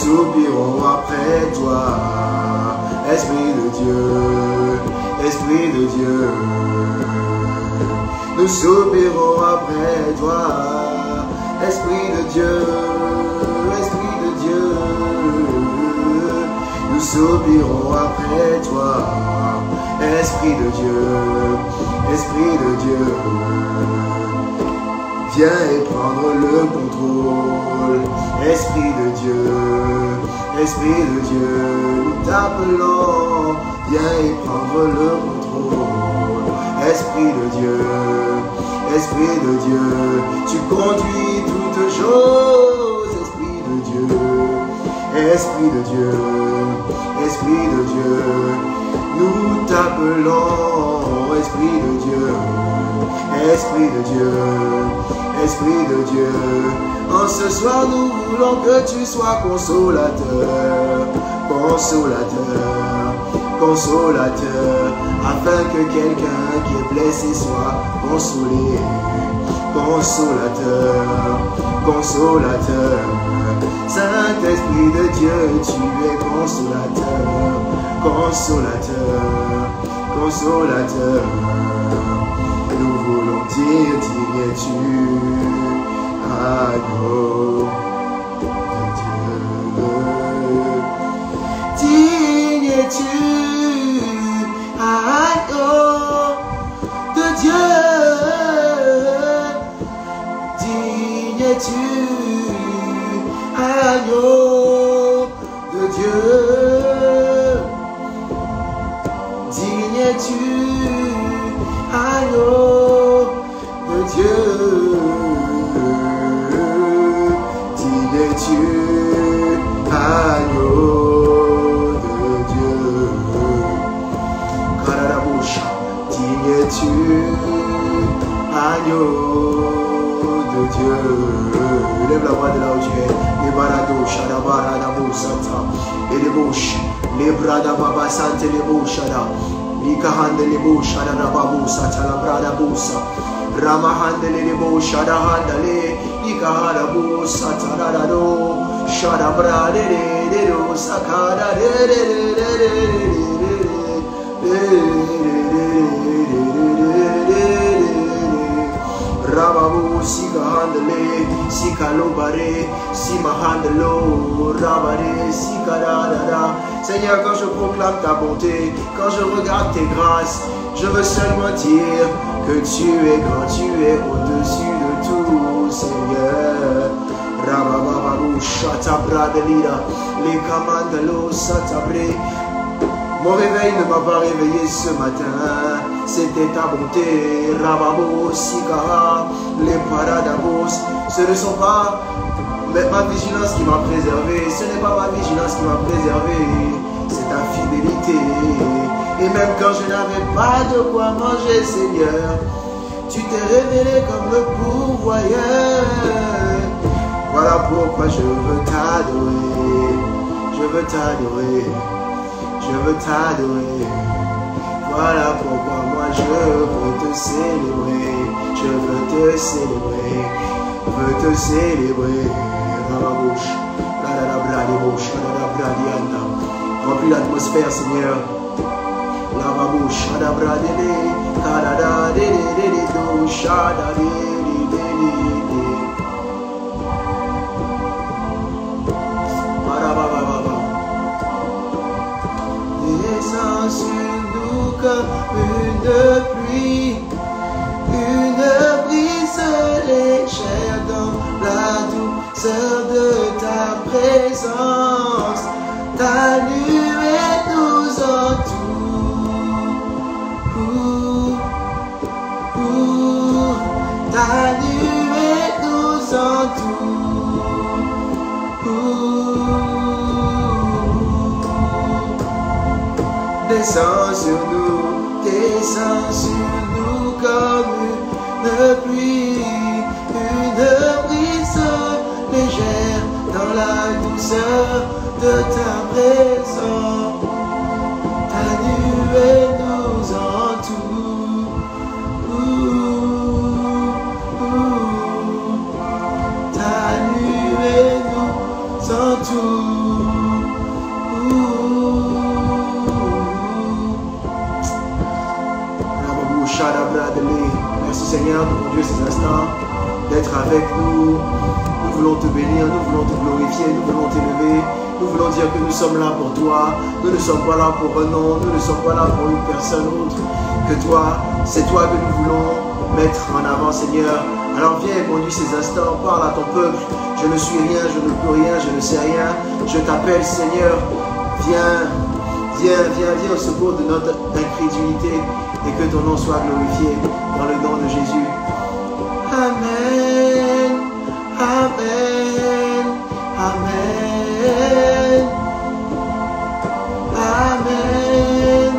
soupirons après toi. Esprit de Dieu, Esprit de Dieu. Nous soupirons après toi. Esprit de Dieu, Esprit de Dieu. Nous soupirons après toi. Esprit de Dieu, Esprit de Dieu. Viens et prendre le contrôle. Esprit de Dieu, Esprit de Dieu. Nous t'appelons. Viens et prendre le contrôle. Esprit de Dieu, Esprit de Dieu. Tu conduis toutes choses. Esprit de Dieu, Esprit de Dieu, Esprit de Dieu. Nous t'appelons. Esprit de Dieu, Esprit de Dieu, Esprit de Dieu. En ce soir nous voulons que tu sois consolateur, consolateur, consolateur, afin que quelqu'un qui est blessé soit consolé. Consolateur, consolateur. Saint-Esprit de Dieu, tu es consolateur, consolateur, consolateur. Nous voulons dire, digne es-tu, agneau de Dieu. Digne es-tu, agneau de Dieu. Digne es-tu, agneau de Dieu. Digne es-tu, agneau de Dieu. Digne es-tu, agneau de Dieu. Karaboucha, digne es-tu, agneau de Dieu. Lève la voix de là où tu es. Les barados, shadabara, santa. Et les bouches, les brada baba sante, les bouches, Nikahande les bouches, shadarababu, sata la brada busa. Ramahande les bouches, shadahandale, Nikaharabu, satarado, shadabra, de sakara, Rababu, Sika handle, Sika lobare, Sima handelo, Rabare, Sika da. Seigneur, quand je proclame ta bonté, quand je regarde tes grâces, je veux seulement dire que tu es grand, tu es au-dessus de tout, Seigneur. Rabababu, Shatabra de Lida, les Kamandalo, Satabre. Mon réveil ne m'a pas réveillé ce matin, c'était ta bonté, Rababo, Sikara, les Paradabos. Ce ne sont pas ma vigilance qui m'a préservé, ce n'est pas ma vigilance qui m'a préservé, c'est ta fidélité. Et même quand je n'avais pas de quoi manger, Seigneur, tu t'es révélé comme le pourvoyeur. Voilà pourquoi je veux t'adorer, je veux t'adorer. Je veux t'adorer. Voilà pourquoi moi je veux te célébrer. Je veux te célébrer. Je veux te célébrer. Rababouche, la bouche, la bradianda. Remplis l'atmosphère, Seigneur. La bouche, la bradele, kadada, de do, shada, de. Descends sur nous comme une pluie, une brise légère dans la douceur de ta présence. Ta nuée nous entoure, ta nuée nous entoure. Descends sur nous comme une pluie, une brise légère dans la douceur de ta présence. Ta nuée nous entoure, ta nuée nous entoure. Seigneur, de conduire ces instants, d'être avec nous. Nous voulons te bénir, nous voulons te glorifier, nous voulons t'élever. Nous voulons dire que nous sommes là pour toi. Nous ne sommes pas là pour un nom, nous ne sommes pas là pour une personne autre que toi. C'est toi que nous voulons mettre en avant, Seigneur. Alors viens et conduis ces instants, parle à ton peuple. Je ne suis rien, je ne peux rien, je ne sais rien. Je t'appelle, Seigneur. Viens au secours de notre incrédulité et que ton nom soit glorifié dans le nom de Jésus. Amen, Amen, Amen, Amen,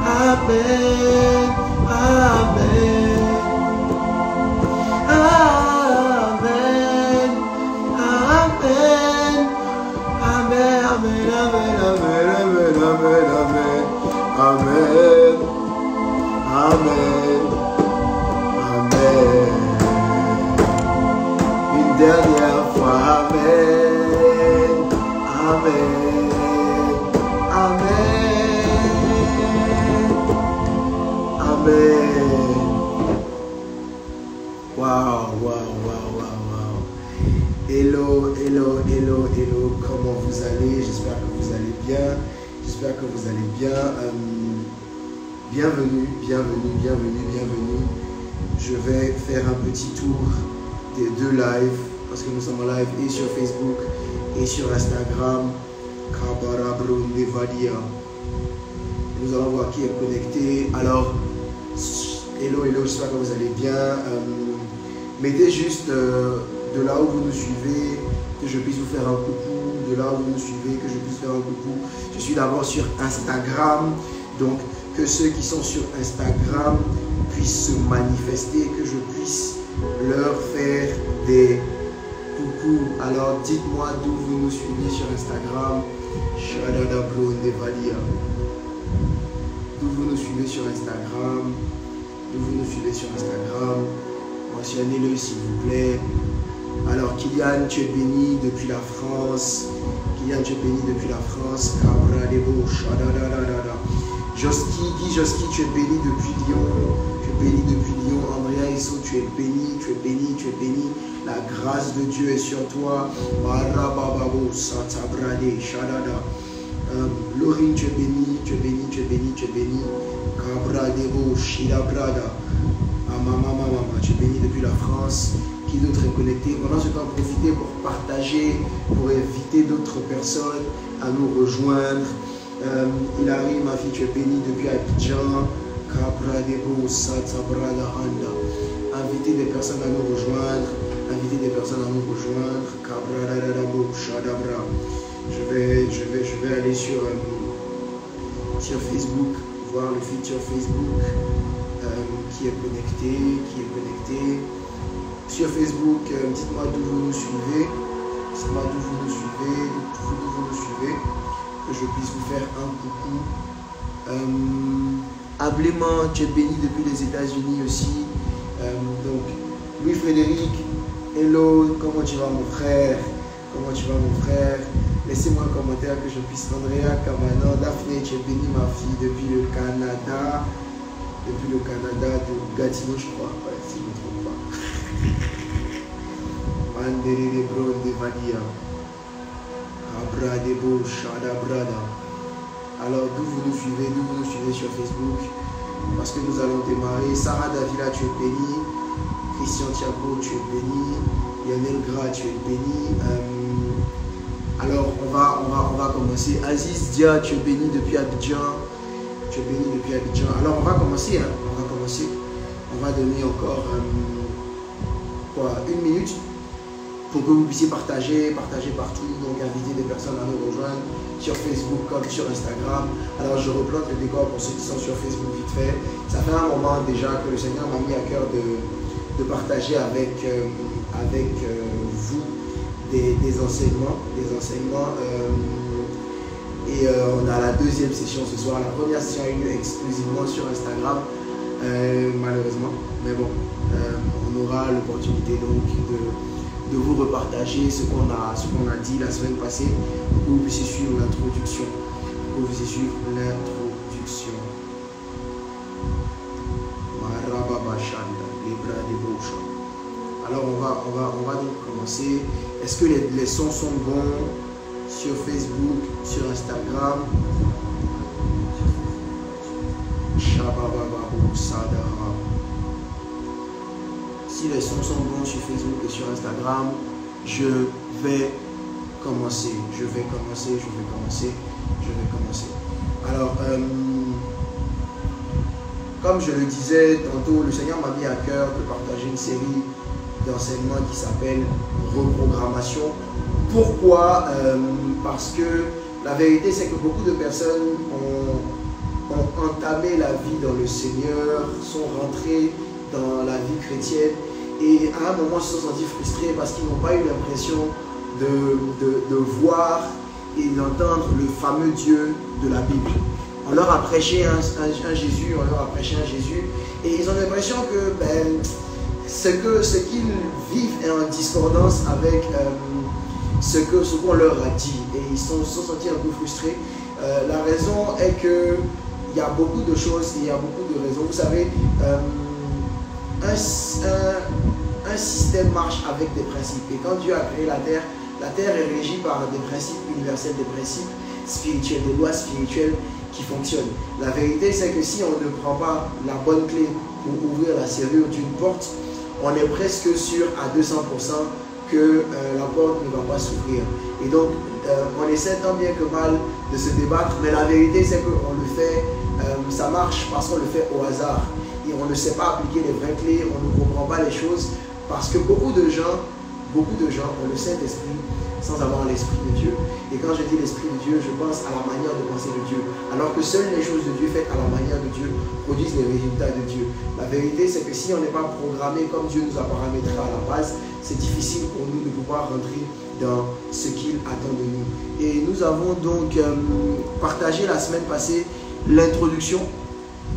Amen, Amen. Amen, Amen, Amen, Amen, Amen, Amen, Amen, Amen, Amen, Amen. Une dernière fois, Amen, Amen, Amen, Amen. Wow. Hello, comment vous allez? J'espère que vous allez bien. Bienvenue. Je vais faire un petit tour des deux lives, parce que nous sommes en live et sur Facebook et sur Instagram. Nous allons voir qui est connecté. Alors, hello, j'espère que vous allez bien. Mettez juste de là où vous nous suivez, que je puisse vous faire un coucou. De là où vous nous suivez, que je puisse faire un coucou. Je suis d'abord sur Instagram, donc que ceux qui sont sur Instagram puissent se manifester, que je puisse leur faire des coucous. Alors dites-moi d'où vous nous suivez sur Instagram. D'où vous nous suivez sur Instagram. Mentionnez-le s'il vous plaît. Alors Kylian, tu es béni depuis la France. Joski, tu es béni depuis Lyon. Andrea Isso, tu es béni. La grâce de Dieu est sur toi. Laurine, tu es béni. Tu es béni depuis la France. Qui d'autre est connecté? Pendant ce temps, profitez pour partager, pour inviter d'autres personnes à nous rejoindre. Hilary, ma fille, tu es bénie depuis Abidjan. Invitez des personnes à nous rejoindre. Je vais aller sur Facebook, voir le feed sur Facebook. Qui est connecté. Sur Facebook, dites-moi d'où vous nous suivez. Que je puisse vous faire un coucou. Ablément, tu es béni depuis les États-Unis aussi. Donc, Louis-Frédéric, hello, comment tu vas mon frère? Laissez-moi un commentaire que je puisse. Andrea Kamano, Daphné, tu es béni ma fille depuis le Canada. De Gatineau, je crois. Ouais, si je ne me trompe pas. Mandere Bro de Vadia. Abradebo Shadabrada. Alors, d'où vous nous suivez sur Facebook? Parce que nous allons démarrer. Sarah Davila, tu es béni. Christian Thiago, tu es béni. Lionel Gras, tu es béni. Alors, on va commencer. Aziz Dia, tu es béni depuis Abidjan. Alors, on va commencer. On va donner encore 1 minute pour que vous puissiez partager partout. Donc, inviter des personnes à nous rejoindre sur Facebook comme sur Instagram. Alors, je replante le décor pour ceux qui sont sur Facebook vite fait. Ça fait un moment déjà que le Seigneur m'a mis à cœur de partager avec vous des enseignements. On a la deuxième session ce soir. La première session a eu lieu exclusivement sur Instagram, malheureusement. Mais bon, on aura l'opportunité donc de vous repartager ce qu'on a dit la semaine passée pour que vous puissiez suivre l'introduction. la débauche. Alors on va donc commencer. Est-ce que les sons sont bons sur Facebook, sur Instagram? Si les sons sont bons sur Facebook et sur Instagram, je vais commencer. Alors, comme je le disais tantôt, le Seigneur m'a mis à cœur de partager une série d'enseignements qui s'appelle Reprogrammation. Pourquoi? Parce que la vérité, c'est que beaucoup de personnes ont entamé la vie dans le Seigneur, sont rentrées dans la vie chrétienne et à un moment se sont sentis frustrés parce qu'ils n'ont pas eu l'impression de voir et d'entendre le fameux Dieu de la Bible. On leur a prêché un Jésus, et ils ont l'impression que ce qu'ils vivent est en discordance avec ce qu'on leur a dit, et ils se sont sentis un peu frustrés. La raison est que il y a beaucoup de choses, il y a beaucoup de raisons. Vous savez, un système marche avec des principes, et quand Dieu a créé la terre est régie par des principes universels, des principes spirituels, des lois spirituelles qui fonctionnent. La vérité, c'est que si on ne prend pas la bonne clé pour ouvrir la serrure d'une porte, on est presque sûr à 200% que la porte ne va pas s'ouvrir. Et donc, on essaie tant bien que mal de se débattre, mais la vérité, c'est qu'on le fait, ça marche parce qu'on le fait au hasard. Et on ne sait pas appliquer les vraies clés, on ne comprend pas les choses, parce que beaucoup de gens ont le Saint-Esprit sans avoir l'Esprit de Dieu. Et quand je dis l'Esprit de Dieu, je pense à la manière de penser de Dieu. Alors que seules les choses de Dieu faites à la manière de Dieu produisent les résultats de Dieu. La vérité, c'est que si on n'est pas programmé comme Dieu nous a paramétré à la base, c'est difficile pour nous de pouvoir rentrer dans ce qu'il attend de nous. Et nous avons donc partagé la semaine passée l'introduction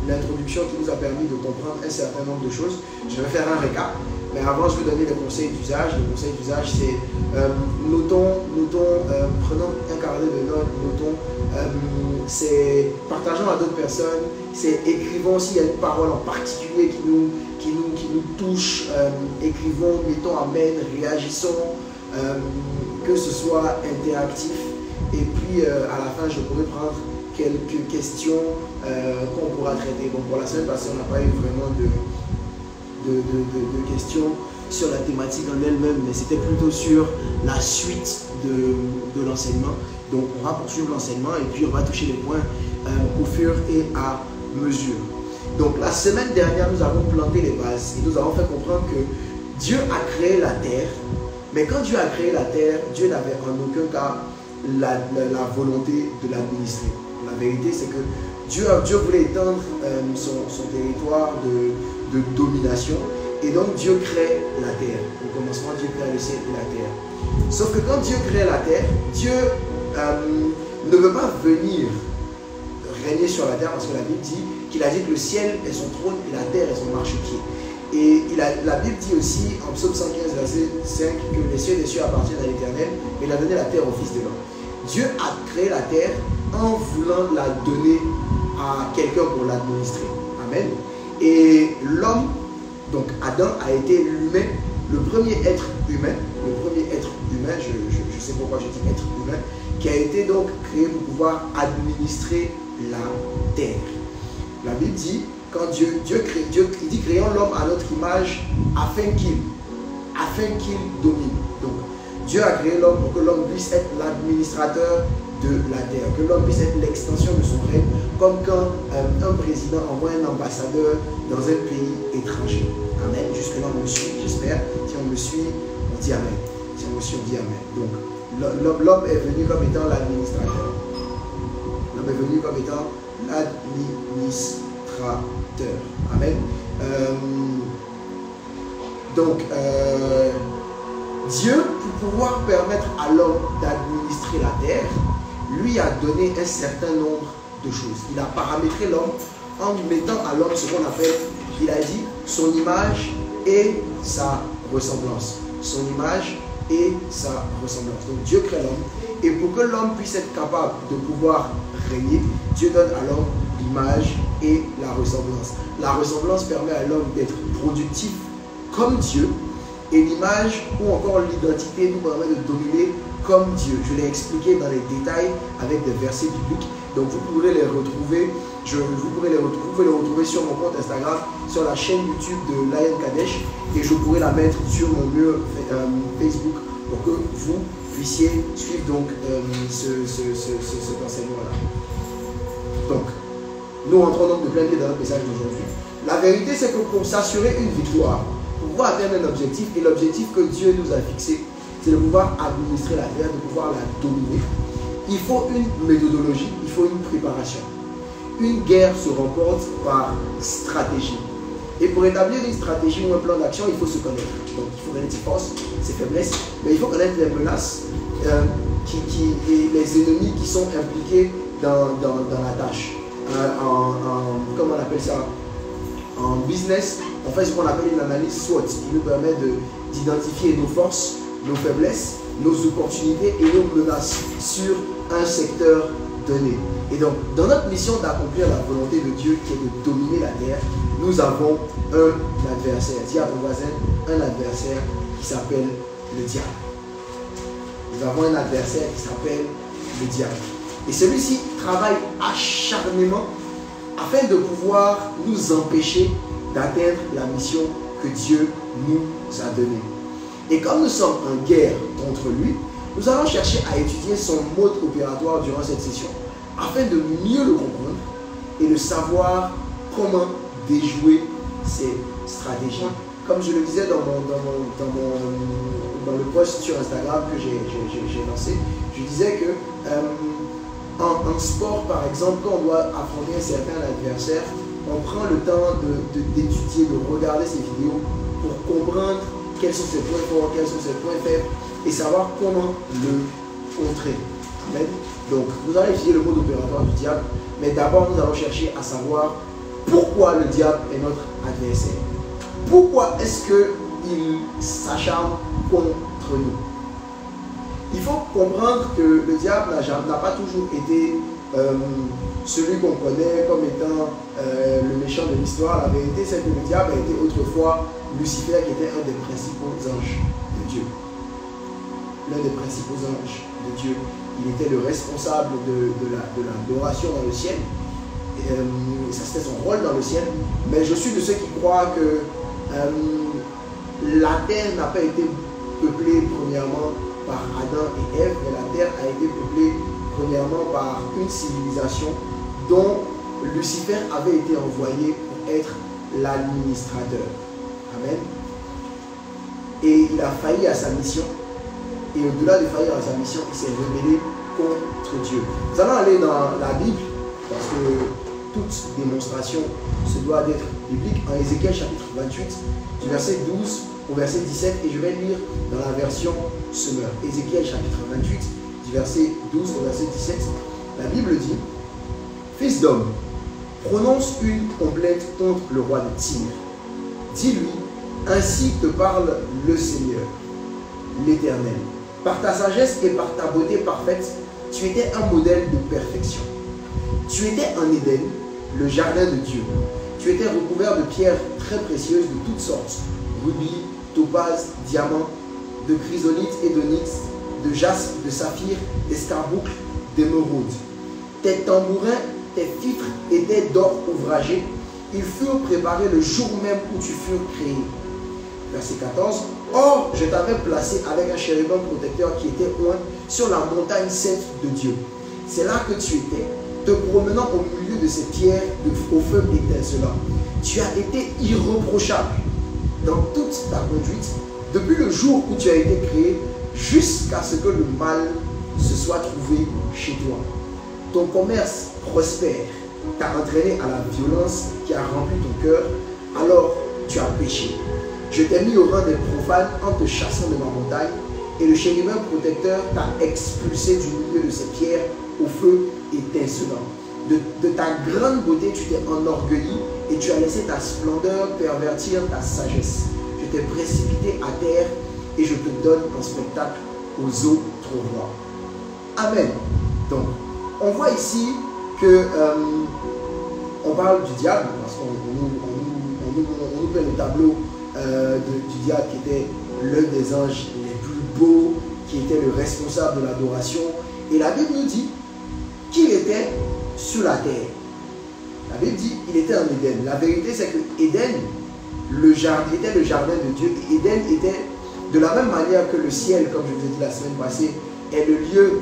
qui nous a permis de comprendre un certain nombre de choses. Je vais faire un récap, mais avant je vais donner les conseils d'usage. Le conseil d'usage, c'est prenons un carnet de notes, c'est partageons à d'autres personnes, c'est écrivons s'il y a une parole en particulier qui nous touche, écrivons, mettons amen, réagissons, que ce soit interactif. Et puis à la fin, je pourrais prendre quelques questions qu'on pourra traiter. Bon, pour la semaine passée, on n'a pas eu vraiment de questions sur la thématique en elle-même, mais c'était plutôt sur la suite de l'enseignement. Donc, on va poursuivre l'enseignement et puis on va toucher les points au fur et à mesure. Donc, la semaine dernière, nous avons planté les bases et nous avons fait comprendre que Dieu a créé la terre, mais quand Dieu a créé la terre, Dieu n'avait en aucun cas la volonté de l'administrer. La vérité, c'est que Dieu voulait étendre son territoire de domination, et donc Dieu crée la terre. Au commencement, Dieu crée le ciel et la terre. Sauf que quand Dieu crée la terre, Dieu ne veut pas venir régner sur la terre, parce que la Bible dit qu'il a dit que le ciel est son trône et la terre est son marchepied. Et la Bible dit aussi en Psaume 115, verset 5, que les cieux des cieux appartiennent à l'Éternel, mais il a donné la terre au Fils de l'homme. Dieu a créé la terre en voulant la donner à quelqu'un pour l'administrer. Amen. Et l'homme, donc Adam, a été l'humain, le premier être humain, je sais pourquoi je dis être humain, qui a été donc créé pour pouvoir administrer la terre. La Bible dit, quand Dieu dit créons l'homme à notre image afin qu'il domine. Donc Dieu a créé l'homme pour que l'homme puisse être l'administrateur de la terre, que l'homme puisse être l'extension de son règne, comme quand un président envoie un ambassadeur dans un pays étranger. Amen. Jusque-là, on me suit, j'espère. Si on me suit, on dit Amen. Si on me suit, on dit Amen. Donc, l'homme est venu comme étant l'administrateur. L'homme est venu comme étant l'administrateur. Amen. Dieu, pour pouvoir permettre à l'homme d'administrer la terre, lui a donné un certain nombre de choses. Il a paramétré l'homme en mettant à l'homme ce qu'on appelle, il a dit, son image et sa ressemblance. Son image et sa ressemblance. Donc Dieu crée l'homme, et pour que l'homme puisse être capable de pouvoir régner, Dieu donne à l'homme l'image et la ressemblance. La ressemblance permet à l'homme d'être productif comme Dieu et l'image ou encore l'identité nous permet de dominer comme Dieu. Je l'ai expliqué dans les détails avec des versets bibliques. Donc vous pourrez les retrouver. Vous pouvez les retrouver sur mon compte Instagram, sur la chaîne YouTube de Lion Kadesh, et je pourrai la mettre sur mon mur Facebook pour que vous puissiez suivre donc cet enseignement-là. Donc, nous entrons donc de plein pied dans notre message d'aujourd'hui. La vérité, c'est que pour s'assurer une victoire, pour pouvoir atteindre un objectif, et l'objectif que Dieu nous a fixé, c'est de pouvoir administrer la terre, de pouvoir la dominer, il faut une méthodologie, il faut une préparation. Une guerre se remporte par stratégie. Et pour établir une stratégie ou un plan d'action, il faut se connaître. Donc il faut connaître ses forces, ses faiblesses, mais il faut connaître les menaces et les ennemis qui sont impliqués dans la tâche. Comment on appelle ça? En business, on fait ce qu'on appelle une analyse SWOT qui nous permet d'identifier nos forces, nos faiblesses, nos opportunités et nos menaces sur un secteur donné. Et donc, dans notre mission d'accomplir la volonté de Dieu qui est de dominer la terre, nous avons un adversaire. Dis à ton voisin, un adversaire qui s'appelle le diable. Nous avons un adversaire qui s'appelle le diable. Et celui-ci travaille acharnement afin de pouvoir nous empêcher d'atteindre la mission que Dieu nous a donnée. Et comme nous sommes en guerre contre lui, nous allons chercher à étudier son mode opératoire durant cette session, afin de mieux le comprendre et de savoir comment déjouer ses stratégies. Comme je le disais dans le post sur Instagram que j'ai lancé, je disais que en sport, par exemple, quand on doit affronter un certain adversaire, on prend le temps d'étudier, de regarder ses vidéos pour comprendre quels sont ses points forts, quels sont ses points faibles et savoir comment le contrer. Amen. Donc, nous allons étudier le mode opératoire du diable, mais d'abord, nous allons chercher à savoir pourquoi le diable est notre adversaire. Pourquoi est-ce qu'il s'acharne contre nous? Il faut comprendre que le diable n'a pas toujours été celui qu'on connaît comme étant le méchant de l'histoire. La vérité, c'est que le diable a été autrefois Lucifer, qui était un des principaux anges de Dieu. L'un des principaux anges de Dieu. Il était le responsable de l'adoration dans le ciel. Ça, c'était son rôle dans le ciel. Mais je suis de ceux qui croient que la terre n'a pas été peuplée premièrement par Adam et Ève, mais la terre a été peuplée premièrement par une civilisation dont Lucifer avait été envoyé pour être l'administrateur. Amen. Et il a failli à sa mission. Et au-delà de faillir à sa mission, il s'est rebellé contre Dieu. Nous allons aller dans la Bible, parce que toute démonstration se doit d'être biblique, en Ézéchiel chapitre 28, du verset 12 au verset 17, et je vais lire dans la version Semeur. Ézéchiel chapitre 28, du verset 12 au verset 17, la Bible dit: Fils d'homme, prononce une complainte contre le roi de Tyr. Dis-lui, ainsi te parle le Seigneur, l'Éternel. Par ta sagesse et par ta beauté parfaite, tu étais un modèle de perfection. Tu étais en Éden, le jardin de Dieu. Tu étais recouvert de pierres très précieuses de toutes sortes, rubis, topaz, diamants, de chrysolite et d'onyx, de jaspe, de saphir, d'escarboucle, d'émeraude. Tes tambourins, tes fifres étaient d'or ouvragé. Ils furent préparés le jour même où tu furent créé. Verset 14. Or, je t'avais placé avec un chérubin protecteur qui était oint sur la montagne sainte de Dieu. C'est là que tu étais, te promenant au milieu de ces pierres au feu étincelant. Tu as été irréprochable dans toute ta conduite, depuis le jour où tu as été créé, jusqu'à ce que le mal se soit trouvé chez toi. Ton commerce prospère, t'a entraîné à la violence qui a rempli ton cœur, alors tu as péché. Je t'ai mis au rang des profanes en te chassant de ma montagne, et le chérubin protecteur t'a expulsé du milieu de ces pierres au feu étincelant. De ta grande beauté, tu t'es enorgueilli et tu as laissé ta splendeur pervertir ta sagesse. Je t'ai précipité à terre et je te donne en spectacle aux autres rois. Amen. Donc, on voit ici que on parle du diable parce qu'on nous fait le tableau du diable, qui était l'un des anges les plus beaux, qui était le responsable de l'adoration. Et la Bible nous dit qu'il était sur la terre. La Bible dit qu'il était en Éden. La vérité, c'est que Éden, était le jardin de Dieu. Et Éden était de la même manière que le ciel, comme je vous ai dit la semaine passée, est le lieu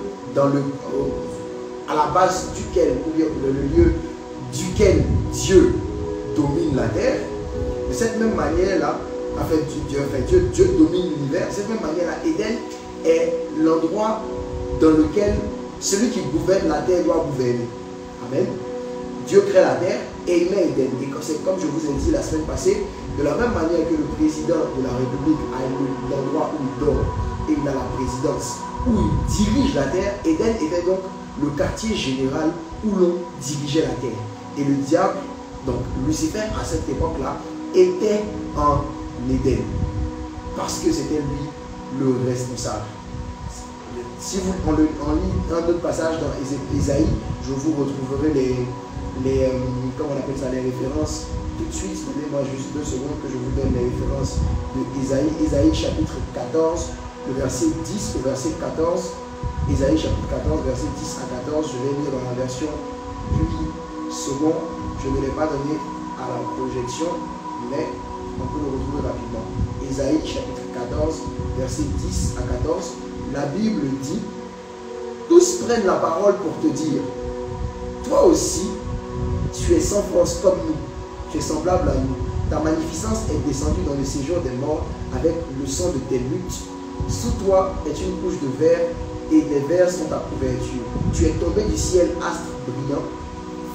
à la base duquel, ou bien le lieu duquel Dieu domine la terre. De cette même manière-là, Dieu domine l'univers. De cette même manière-là, Éden est l'endroit dans lequel celui qui gouverne la terre doit gouverner. Amen. Dieu crée la terre et il met Éden. Et c'est comme je vous ai dit la semaine passée, de la même manière que le président de la République a l'endroit où il dort et il a la présidence, où il dirige la terre, Éden était donc le quartier général où l'on dirigeait la terre. Et le diable, donc Lucifer à cette époque-là, était en Éden. Parce que c'était lui le responsable. Si on lit un autre passage dans Ésaïe, je vous retrouverai comment on appelle ça, les références tout de suite. Donnez-moi juste 2 secondes que je vous donne les références de Ésaïe. Ésaïe chapitre 14, le verset 10 au verset 14. Ésaïe chapitre 14, verset 10 à 14. Je vais lire dans la version Louis II. Je ne l'ai pas donné à la projection, mais on peut le retrouver rapidement. Ésaïe chapitre 14, verset 10 à 14. La Bible dit: tous prennent la parole pour te dire, toi aussi, tu es sans force comme nous, tu es semblable à nous. Ta magnificence est descendue dans le séjour des morts avec le sang de tes luttes. Sous toi est une couche de verre et des vers sont ta couverture. Tu es tombé du ciel, astre brillant.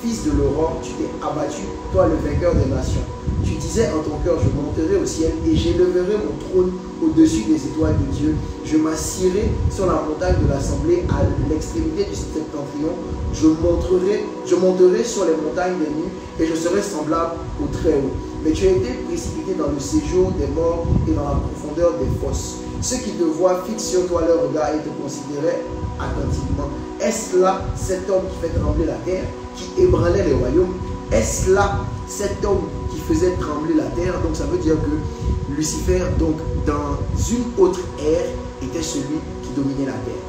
Fils de l'aurore, tu t'es abattu, toi le vainqueur des nations. Tu disais en ton cœur, je monterai au ciel et j'élèverai mon trône au-dessus des étoiles de Dieu. Je m'assierai sur la montagne de l'assemblée à l'extrémité du septentrion. Je monterai sur les montagnes des nues et je serai semblable au Très-Haut. Mais tu as été précipité dans le séjour des morts et dans la profondeur des fosses. Ceux qui te voient fixent sur toi leur regard et te considéraient attentivement. Est-ce là cet homme qui fait trembler la terre, qui ébranlait les royaumes? Est-ce là cet homme qui faisait trembler la terre? Donc ça veut dire que Lucifer, donc dans une autre ère, était celui qui dominait la terre.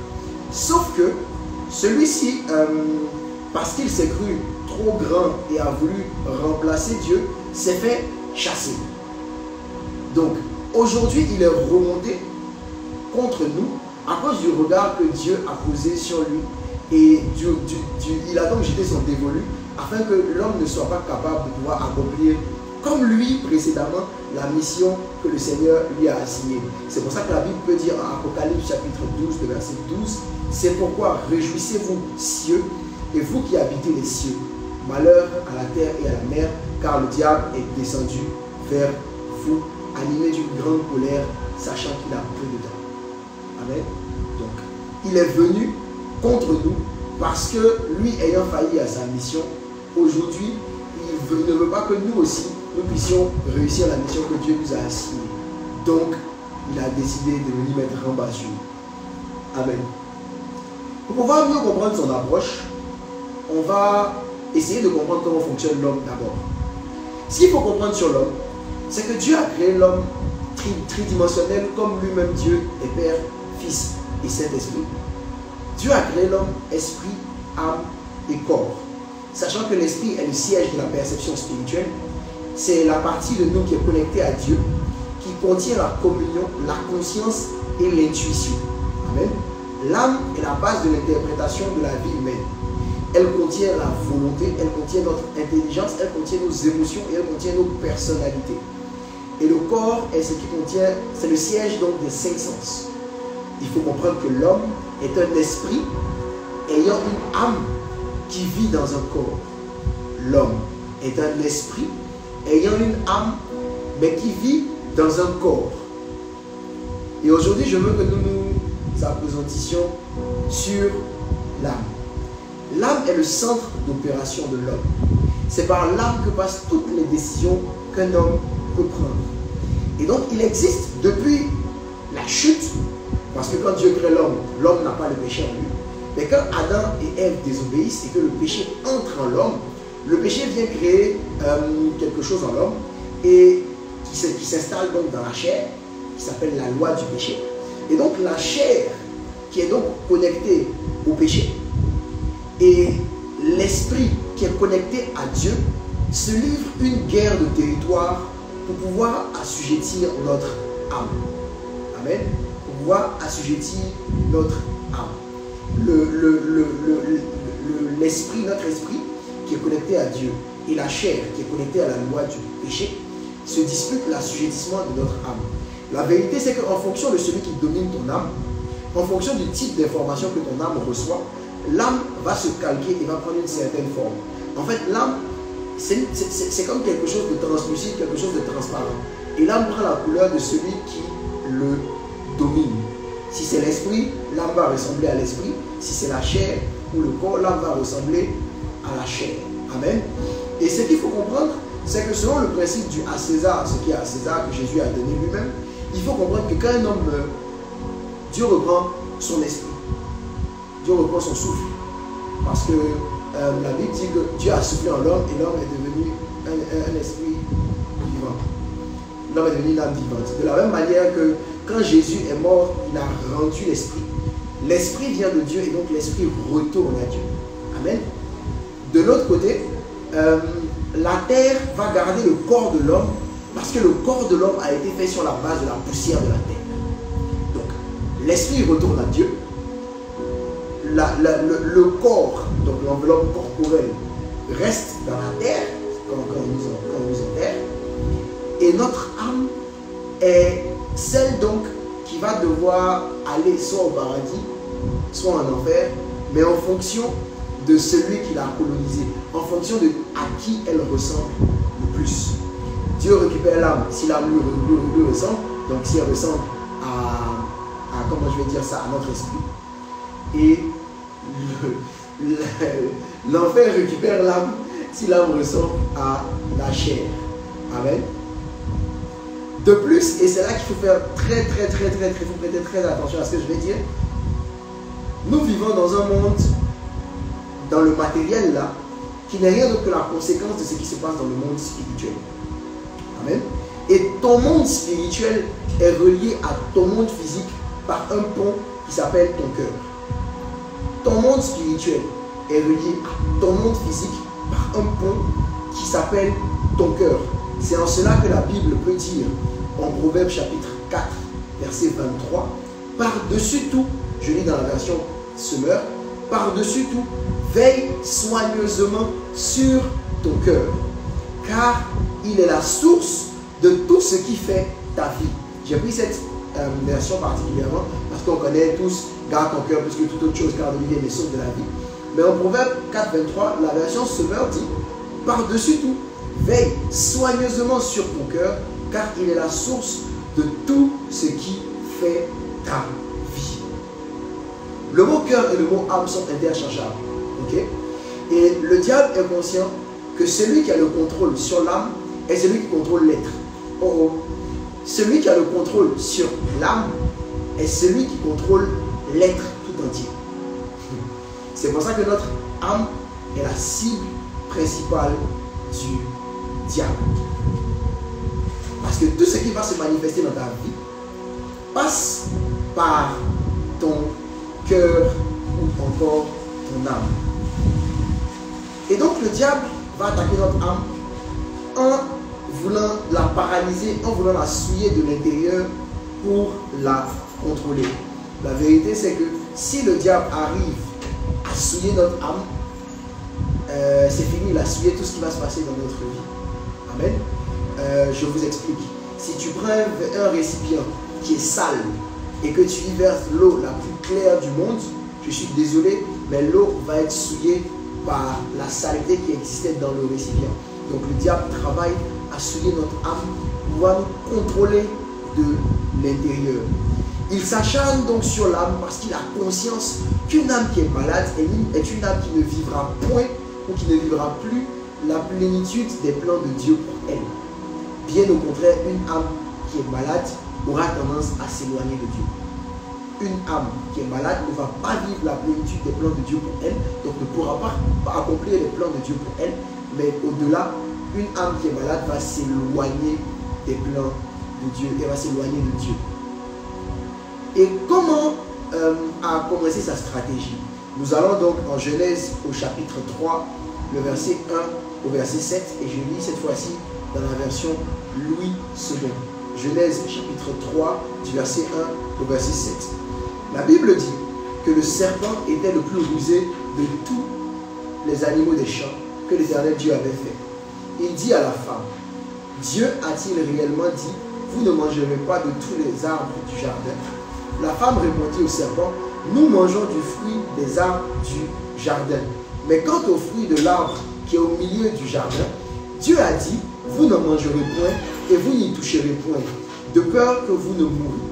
Sauf que celui-ci, parce qu'il s'est cru trop grand et a voulu remplacer Dieu, s'est fait chasser. Donc aujourd'hui, il est remonté contre nous à cause du regard que Dieu a posé sur lui. Et il a donc jeté son dévolu afin que l'homme ne soit pas capable de pouvoir accomplir comme lui précédemment la mission que le Seigneur lui a assignée. C'est pour ça que la Bible peut dire en Apocalypse chapitre 12, le verset 12, c'est pourquoi réjouissez-vous cieux et vous qui habitez les cieux. Malheur à la terre et à la mer, car le diable est descendu vers vous, animé d'une grande colère, sachant qu'il a peu de temps. Amen. Donc, il est venu contre nous parce que lui ayant failli à sa mission, aujourd'hui, il ne veut pas que nous aussi, nous puissions réussir la mission que Dieu nous a assignée. Donc, il a décidé de nous mettre en bas sur nous. Amen. Pour pouvoir mieux comprendre son approche, on va essayer de comprendre comment fonctionne l'homme d'abord. Ce qu'il faut comprendre sur l'homme, c'est que Dieu a créé l'homme tridimensionnel comme lui-même Dieu est Père, Fils et Saint-Esprit. Dieu a créé l'homme esprit, âme et corps. Sachant que l'esprit est le siège de la perception spirituelle, c'est la partie de nous qui est connectée à Dieu, qui contient la communion, la conscience et l'intuition. Amen. L'âme est la base de l'interprétation de la vie humaine. Elle contient la volonté, elle contient notre intelligence, elle contient nos émotions et elle contient nos personnalités. Et le corps est ce qui contient, c'est le siège donc des 5 sens. Il faut comprendre que l'homme est un esprit ayant une âme qui vit dans un corps. L'homme est un esprit ayant une âme mais qui vit dans un corps. Et aujourd'hui, je veux que nous nous appesantissions sur l'âme. L'âme est le centre d'opération de l'homme. C'est par l'âme que passent toutes les décisions qu'un homme peut prendre. Et donc, il existe depuis la chute, parce que quand Dieu crée l'homme, l'homme n'a pas le péché en lui. Mais quand Adam et Ève désobéissent et que le péché entre en l'homme, le péché vient créer quelque chose en l'homme et qui qui s'installe donc dans la chair, qui s'appelle la loi du péché. Et donc la chair qui est donc connectée au péché et l'esprit qui est connecté à Dieu se livre une guerre de territoire pour pouvoir assujettir notre âme. Amen. Pour pouvoir assujettir notre âme. L'esprit, notre esprit qui est connecté à Dieu et la chair qui est connectée à la loi du péché se disputent l'assujettissement de notre âme. La vérité, c'est qu'en fonction de celui qui domine ton âme, en fonction du type d'information que ton âme reçoit, l'âme va se calquer et va prendre une certaine forme. En fait, l'âme, c'est comme quelque chose de translucide, quelque chose de transparent. Et l'âme prend la couleur de celui qui le domine. Si c'est l'esprit, l'âme va ressembler à l'esprit. Si c'est la chair ou le corps, l'âme va ressembler à la chair. Amen. Et ce qu'il faut comprendre, c'est que selon le principe du à César, ce qui est à César, que Jésus a donné lui-même, il faut comprendre que quand un homme meurt, Dieu reprend son esprit. Dieu reprend son souffle. Parce que la Bible dit que Dieu a soufflé en l'homme et l'homme est devenu un esprit vivant. L'homme est devenu une âme vivante. De la même manière que quand Jésus est mort, il a rendu l'esprit. L'esprit vient de Dieu et donc l'esprit retourne à Dieu. Amen. De l'autre côté, la terre va garder le corps de l'homme parce que le corps de l'homme a été fait sur la base de la poussière de la terre. Donc, l'esprit retourne à Dieu. Le corps, donc l'enveloppe corporelle, reste dans la terre quand on nous enterre. Et notre âme est celle donc qui va devoir aller soit au paradis, soit en enfer, mais en fonction de celui qui l'a colonisé, en fonction de à qui elle ressemble le plus. Dieu récupère l'âme si l'âme lui ressemble, donc si elle ressemble à comment je vais dire ça, à notre esprit. Et l'enfer récupère l'âme si l'âme ressemble à la chair. Amen. De plus, et c'est là qu'il faut faire faut prêter très attention à ce que je vais dire. Nous vivons dans un monde, dans le matériel là, qui n'est rien d'autre que la conséquence de ce qui se passe dans le monde spirituel. Amen. Et ton monde spirituel est relié à ton monde physique par un pont qui s'appelle ton cœur. Ton monde spirituel est relié à ton monde physique par un pont qui s'appelle ton cœur. C'est en cela que la Bible peut dire en Proverbes chapitre 4, verset 23, par-dessus tout, je lis dans la version Semeur, par-dessus tout, veille soigneusement sur ton cœur, car il est la source de tout ce qui fait ta vie. J'ai pris cette version particulièrement parce qu'on connaît tous, garde ton cœur plus que toute autre chose, car de lui vient les sources de la vie. Mais en Proverbe 4, 23, la version Semeur dit, par-dessus tout, veille soigneusement sur ton cœur, car il est la source de tout ce qui fait ta vie. Le mot cœur et le mot âme sont interchangeables. Okay? Et le diable est conscient que celui qui a le contrôle sur l'âme est celui qui contrôle l'être. Oh oh. Celui qui a le contrôle sur l'âme est celui qui contrôle l'être tout entier. C'est pour ça que notre âme est la cible principale du diable. Parce que tout ce qui va se manifester dans ta vie passe par ton cœur ou encore ton âme. Et donc le diable va attaquer notre âme en voulant la paralyser, en voulant la souiller de l'intérieur pour la contrôler. La vérité, c'est que si le diable arrive à souiller notre âme, c'est fini, il a souillé tout ce qui va se passer dans notre vie. Amen. Je vous explique. Si tu prends un récipient qui est sale et que tu y verses l'eau la plus claire du monde, je suis désolé, mais l'eau va être souillée par la saleté qui existait dans le récipient. Donc le diable travaille à souiller notre âme pour pouvoir nous contrôler de l'intérieur. Il s'acharne donc sur l'âme parce qu'il a conscience qu'une âme qui est malade est une âme qui ne vivra point ou qui ne vivra plus la plénitude des plans de Dieu pour elle. Bien au contraire, une âme qui est malade aura tendance à s'éloigner de Dieu. Une âme qui est malade ne va pas vivre la plénitude des plans de Dieu pour elle, donc ne pourra pas accomplir les plans de Dieu pour elle, mais au-delà, une âme qui est malade va s'éloigner des plans de Dieu et va s'éloigner de Dieu. Et comment a commencé sa stratégie? Nous allons donc en Genèse au chapitre 3, le verset 1 au verset 7, et je lis cette fois-ci dans la version Louis II. Genèse chapitre 3, du verset 1 au verset 7. La Bible dit que le serpent était le plus rusé de tous les animaux des champs que l'Éternel Dieu avait fait. Il dit à la femme, Dieu a-t-il réellement dit, vous ne mangerez pas de tous les arbres du jardin? La femme répondit au serpent, nous mangeons du fruit des arbres du jardin. Mais quant au fruit de l'arbre qui est au milieu du jardin, Dieu a dit, vous ne mangerez point et vous n'y toucherez point, de peur que vous ne mouriez.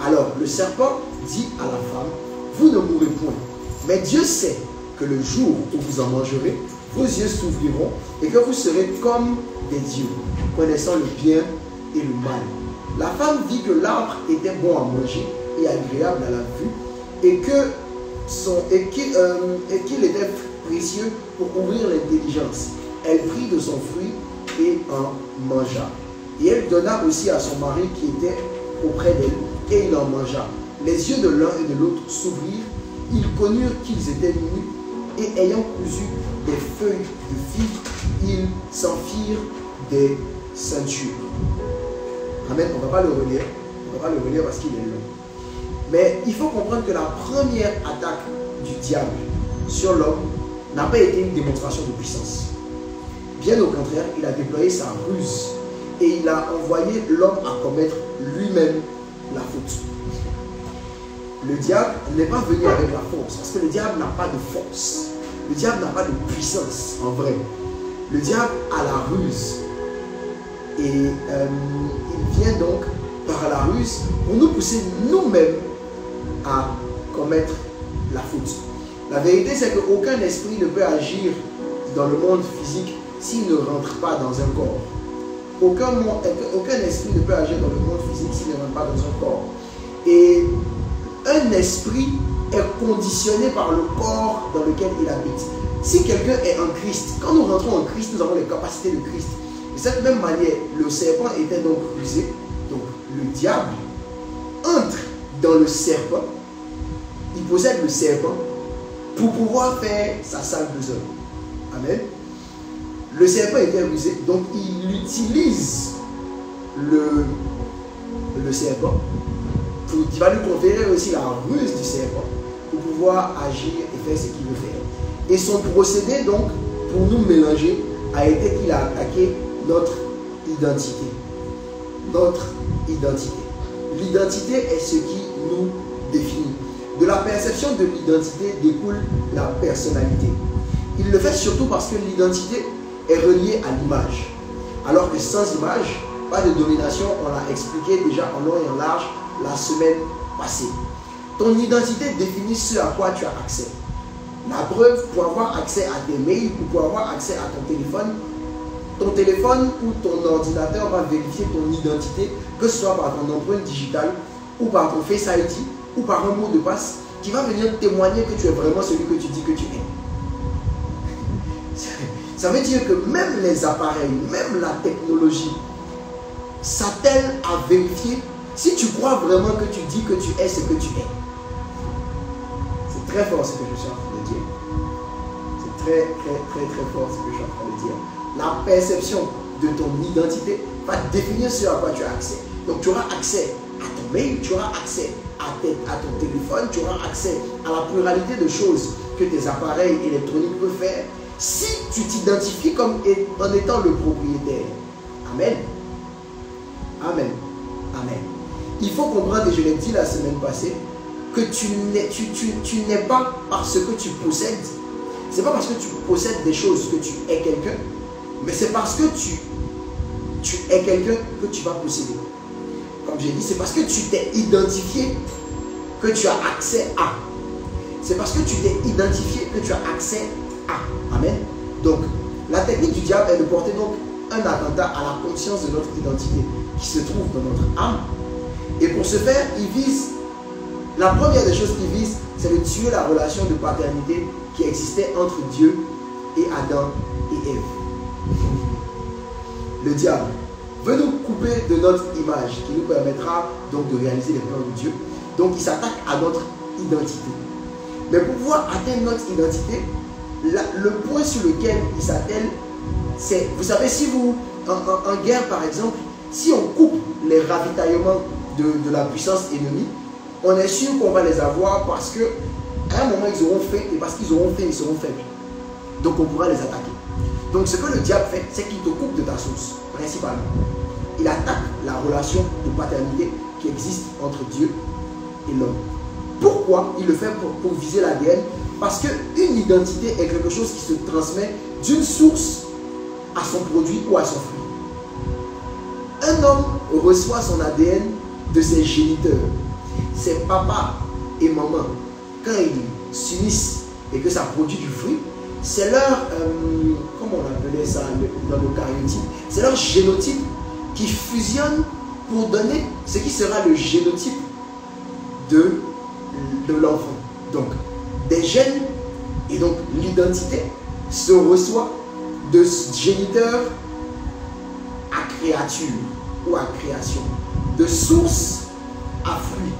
Alors le serpent dit à la femme, vous ne mourrez point. Mais Dieu sait que le jour où vous en mangerez, vos yeux s'ouvriront et que vous serez comme des dieux, connaissant le bien et le mal. La femme vit que l'arbre était bon à manger et agréable à la vue, et qu'il était précieux pour ouvrir l'intelligence. Elle prit de son fruit et en mangea. Et elle donna aussi à son mari qui était auprès d'elle, et il en mangea. Les yeux de l'un et de l'autre s'ouvrirent, ils connurent qu'ils étaient nus, et ayant cousu des feuilles de figues, ils s'en firent des ceintures. Amen, on ne va pas le relire. On ne va pas le relire parce qu'il est long. Mais il faut comprendre que la première attaque du diable sur l'homme n'a pas été une démonstration de puissance. Bien au contraire, il a déployé sa ruse et il a envoyé l'homme à commettre lui-même la faute. Le diable n'est pas venu avec la force, parce que le diable n'a pas de force. Le diable n'a pas de puissance en vrai. Le diable a la ruse. Et il vient donc par la ruse pour nous pousser nous-mêmes à commettre la faute. La vérité, c'est qu'aucun esprit ne peut agir dans le monde physique s'il ne rentre pas dans un corps. Aucun esprit ne peut agir dans le monde physique s'il ne rentre pas dans un corps. Et un esprit est conditionné par le corps dans lequel il habite. Si quelqu'un est en Christ, quand nous rentrons en Christ, nous avons les capacités de Christ. De cette même manière, le serpent était donc rusé. Donc le diable entre dans le serpent, il possède le serpent pour pouvoir faire sa sale besogne. Amen. Le serpent était rusé, donc il utilise le serpent. Il va lui conférer aussi la ruse du serpent pour pouvoir agir et faire ce qu'il veut faire. Et son procédé, donc, pour nous mélanger, a été qu'il a attaqué notre identité. Notre identité. L'identité est ce qui nous définit. De la perception de l'identité découle la personnalité. Il le fait surtout parce que l'identité est reliée à l'image. Alors que sans image, pas de domination, on l'a expliqué déjà en long et en large la semaine passée. Ton identité définit ce à quoi tu as accès. La preuve, pour avoir accès à tes mails ou pour avoir accès à ton téléphone ou ton ordinateur va vérifier ton identité, que ce soit par ton empreinte digitale ou par ton Face ID ou par un mot de passe qui va venir témoigner que tu es vraiment celui que tu dis que tu es. Ça veut dire que même les appareils, même la technologie s'attelle à vérifier si tu crois vraiment que tu dis que tu es ce que tu es. C'est très fort ce que je suis en train de dire. C'est très fort ce que je suis en train de dire. La perception de ton identité va définir ce à quoi tu as accès. Donc tu auras accès à ton mail, tu auras accès à ton téléphone, tu auras accès à la pluralité de choses que tes appareils électroniques peuvent faire si tu t'identifies comme en étant le propriétaire. Amen. Amen. Amen. Il faut comprendre, et je l'ai dit la semaine passée, que tu n'es pas parce que tu possèdes. Ce n'est pas parce que tu possèdes des choses que tu es quelqu'un, mais c'est parce que tu es quelqu'un que tu vas posséder. Comme j'ai dit, c'est parce que tu t'es identifié que tu as accès à. C'est parce que tu t'es identifié que tu as accès à. Amen. Donc, la technique du diable est de porter donc un attentat à la conscience de notre identité qui se trouve dans notre âme. Et pour ce faire, il vise, la première des choses qu'il vise, c'est de tuer la relation de paternité qui existait entre Dieu et Adam et Ève. Le diable veut nous couper de notre image qui nous permettra donc de réaliser les plans de Dieu. Donc il s'attaque à notre identité. Mais pour pouvoir atteindre notre identité, le point sur lequel il s'attelle, c'est, vous savez, si vous, en guerre par exemple, si on coupe les ravitaillements de la puissance ennemie, on est sûr qu'on va les avoir parce qu'à un moment ils auront faim, et parce qu'ils auront faim, ils seront faibles. Donc on pourra les attaquer. Donc ce que le diable fait, c'est qu'il te coupe de ta source, principalement. Il attaque la relation de paternité qui existe entre Dieu et l'homme. Pourquoi il le fait pour viser l'ADN? Parce qu'une identité est quelque chose qui se transmet d'une source à son produit ou à son fruit. Un homme reçoit son ADN de ses géniteurs. Ses papa et maman, quand ils s'unissent et que ça produit du fruit, c'est leur, comment on appelait ça dans le cariotype, c'est leur génotype qui fusionne pour donner ce qui sera le génotype de l'enfant. Donc, des gènes et donc l'identité se reçoit de géniteur à créature ou à création, de source à fruit.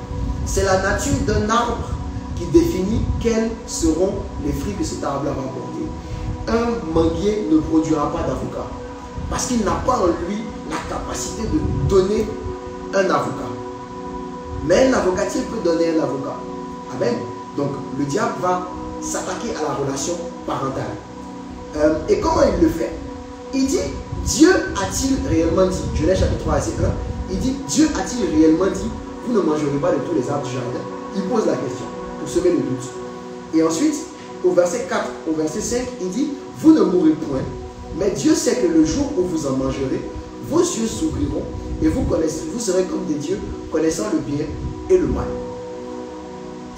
C'est la nature d'un arbre qui définit quels seront les fruits que cet arbre va porter. Un manguier ne produira pas d'avocat parce qu'il n'a pas en lui la capacité de donner un avocat. Mais un avocatier peut donner un avocat. Amen. Donc le diable va s'attaquer à la relation parentale. Et comment il le fait? Il dit, Dieu a-t-il réellement dit, Genèse chapitre 3 verset 1, il dit, Dieu a-t-il réellement dit, vous ne mangerez pas de tous les arbres du jardin? Il pose la question pour semer le doute. Et ensuite, au verset 4, au verset 5, il dit, vous ne mourrez point, mais Dieu sait que le jour où vous en mangerez, vos yeux s'ouvriront et vous serez comme des dieux, connaissant le bien et le mal.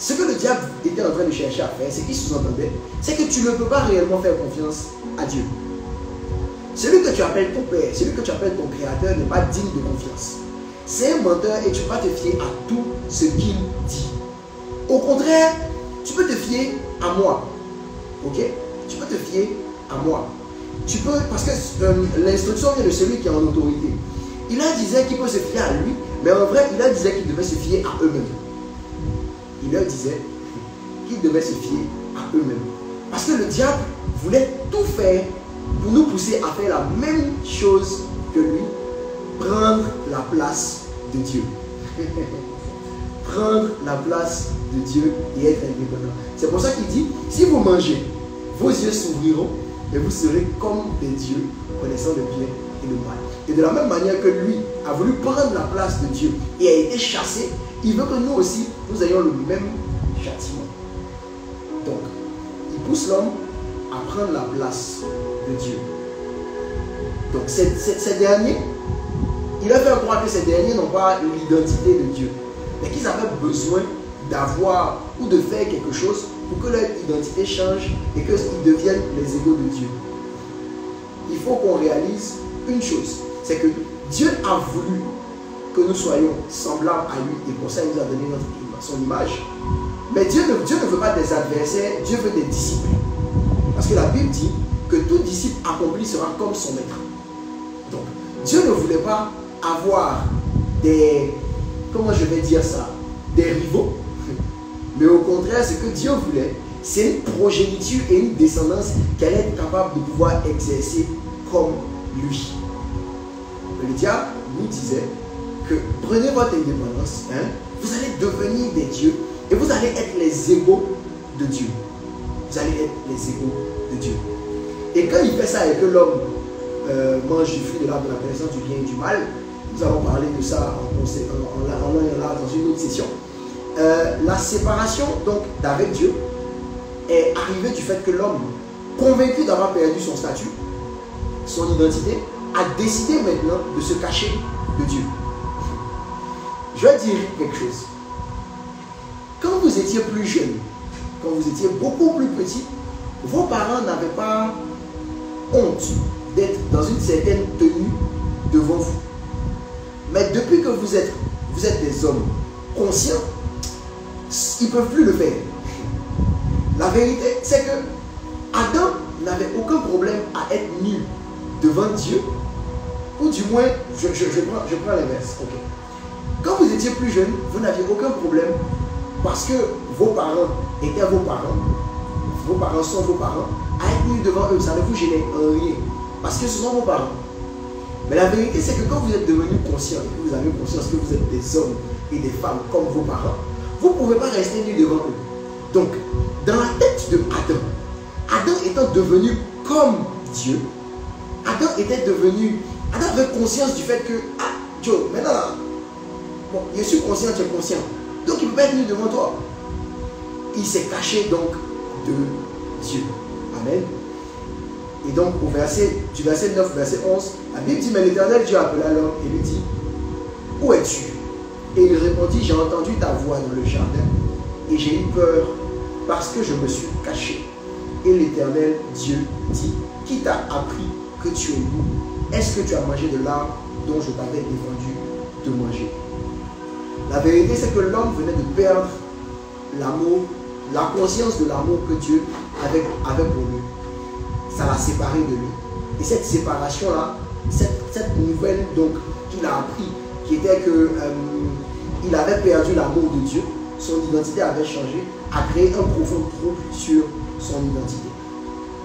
Ce que le diable était en train de chercher à faire, c'est qu'il sous-entendait, c'est que tu ne peux pas réellement faire confiance à Dieu. Celui que tu appelles ton père, celui que tu appelles ton créateur n'est pas digne de confiance. C'est un menteur et tu ne peux pas te fier à tout ce qu'il dit. Au contraire, tu peux te fier à moi. Ok? Tu peux te fier à moi. Tu peux, parce que l'instruction vient de celui qui est en autorité. Il leur disait qu'il peut se fier à lui, mais en vrai, il leur disait qu'il devait se fier à eux-mêmes. Il leur disait qu'ils devaient se fier à eux-mêmes. Parce que le diable voulait tout faire pour nous pousser à faire la même chose que lui, prendre la place de Dieu. Prendre la place de Dieu et être indépendant. C'est pour ça qu'il dit, si vous mangez, vos yeux s'ouvriront et vous serez comme des dieux, connaissant le bien et le mal. Et de la même manière que lui a voulu prendre la place de Dieu et a été chassé, il veut que nous aussi, nous ayons le même châtiment. Donc, il pousse l'homme à prendre la place de Dieu. Donc, ces derniers, il a fait croire que ces derniers n'ont pas l'identité de Dieu, mais qu'ils avaient besoin d'avoir ou de faire quelque chose pour que leur identité change et qu'ils deviennent les égaux de Dieu. Il faut qu'on réalise une chose, c'est que Dieu a voulu que nous soyons semblables à lui et pour ça il nous a donné son image. Mais Dieu ne veut pas des adversaires, Dieu veut des disciples. Parce que la Bible dit que tout disciple accompli sera comme son maître. Donc, Dieu ne voulait pas avoir des, comment je vais dire ça, des rivaux. Mais au contraire, ce que Dieu voulait, c'est une progéniture et une descendance qu'elle est capable de pouvoir exercer comme lui. Le diable nous disait que prenez votre indépendance, vous allez devenir des dieux et vous allez être les égaux de Dieu. Vous allez être les égaux de Dieu. Et quand il fait ça et que l'homme mange du fruit de l'arbre de la connaissance du bien et du mal, nous allons parler de ça dans une autre session. La séparation donc d'avec Dieu est arrivée du fait que l'homme, convaincu d'avoir perdu son statut, son identité, a décidé maintenant de se cacher de Dieu. Je vais dire quelque chose. Quand vous étiez plus jeune, quand vous étiez beaucoup plus petit, vos parents n'avaient pas honte d'être dans une certaine tenue devant vous. Mais depuis que vous êtes des hommes conscients, ils ne peuvent plus le faire. La vérité, c'est que Adam n'avait aucun problème à être nu devant Dieu Ou du moins, je prends l'inverse. Okay. Quand vous étiez plus jeune, vous n'aviez aucun problème parce que vos parents étaient vos parents sont vos parents, à être mis devant eux, ça ne vous gênait rien. Parce que ce sont vos parents. Mais la vérité, c'est que quand vous êtes devenus conscients et que vous avez conscience que vous êtes des hommes et des femmes comme vos parents, vous ne pouvez pas rester nus devant eux. Donc, dans la tête de Adam étant devenu comme Dieu, Adam avait conscience du fait que, ah, Joe, maintenant, bon, je suis conscient, tu es conscient. Donc, il ne peut pas être nu devant toi. Il s'est caché donc de Dieu. Amen. Et donc, du verset 9 au verset 11, la Bible dit, mais l'Éternel Dieu appela l'homme et lui dit, où es-tu? Et il répondit, j'ai entendu ta voix dans le jardin et j'ai eu peur parce que je me suis caché. Et l'Éternel Dieu dit, qui t'a appris que tu es nu? Est-ce que tu as mangé de l'arbre dont je t'avais défendu de manger? La vérité, c'est que l'homme venait de perdre l'amour, la conscience de l'amour que Dieu avait pour lui. Ça l'a séparé de lui. Et cette séparation-là, cette nouvelle donc qu'il a appris, qui était que il avait perdu l'amour de Dieu, son identité avait changé, a créé un profond trouble sur son identité.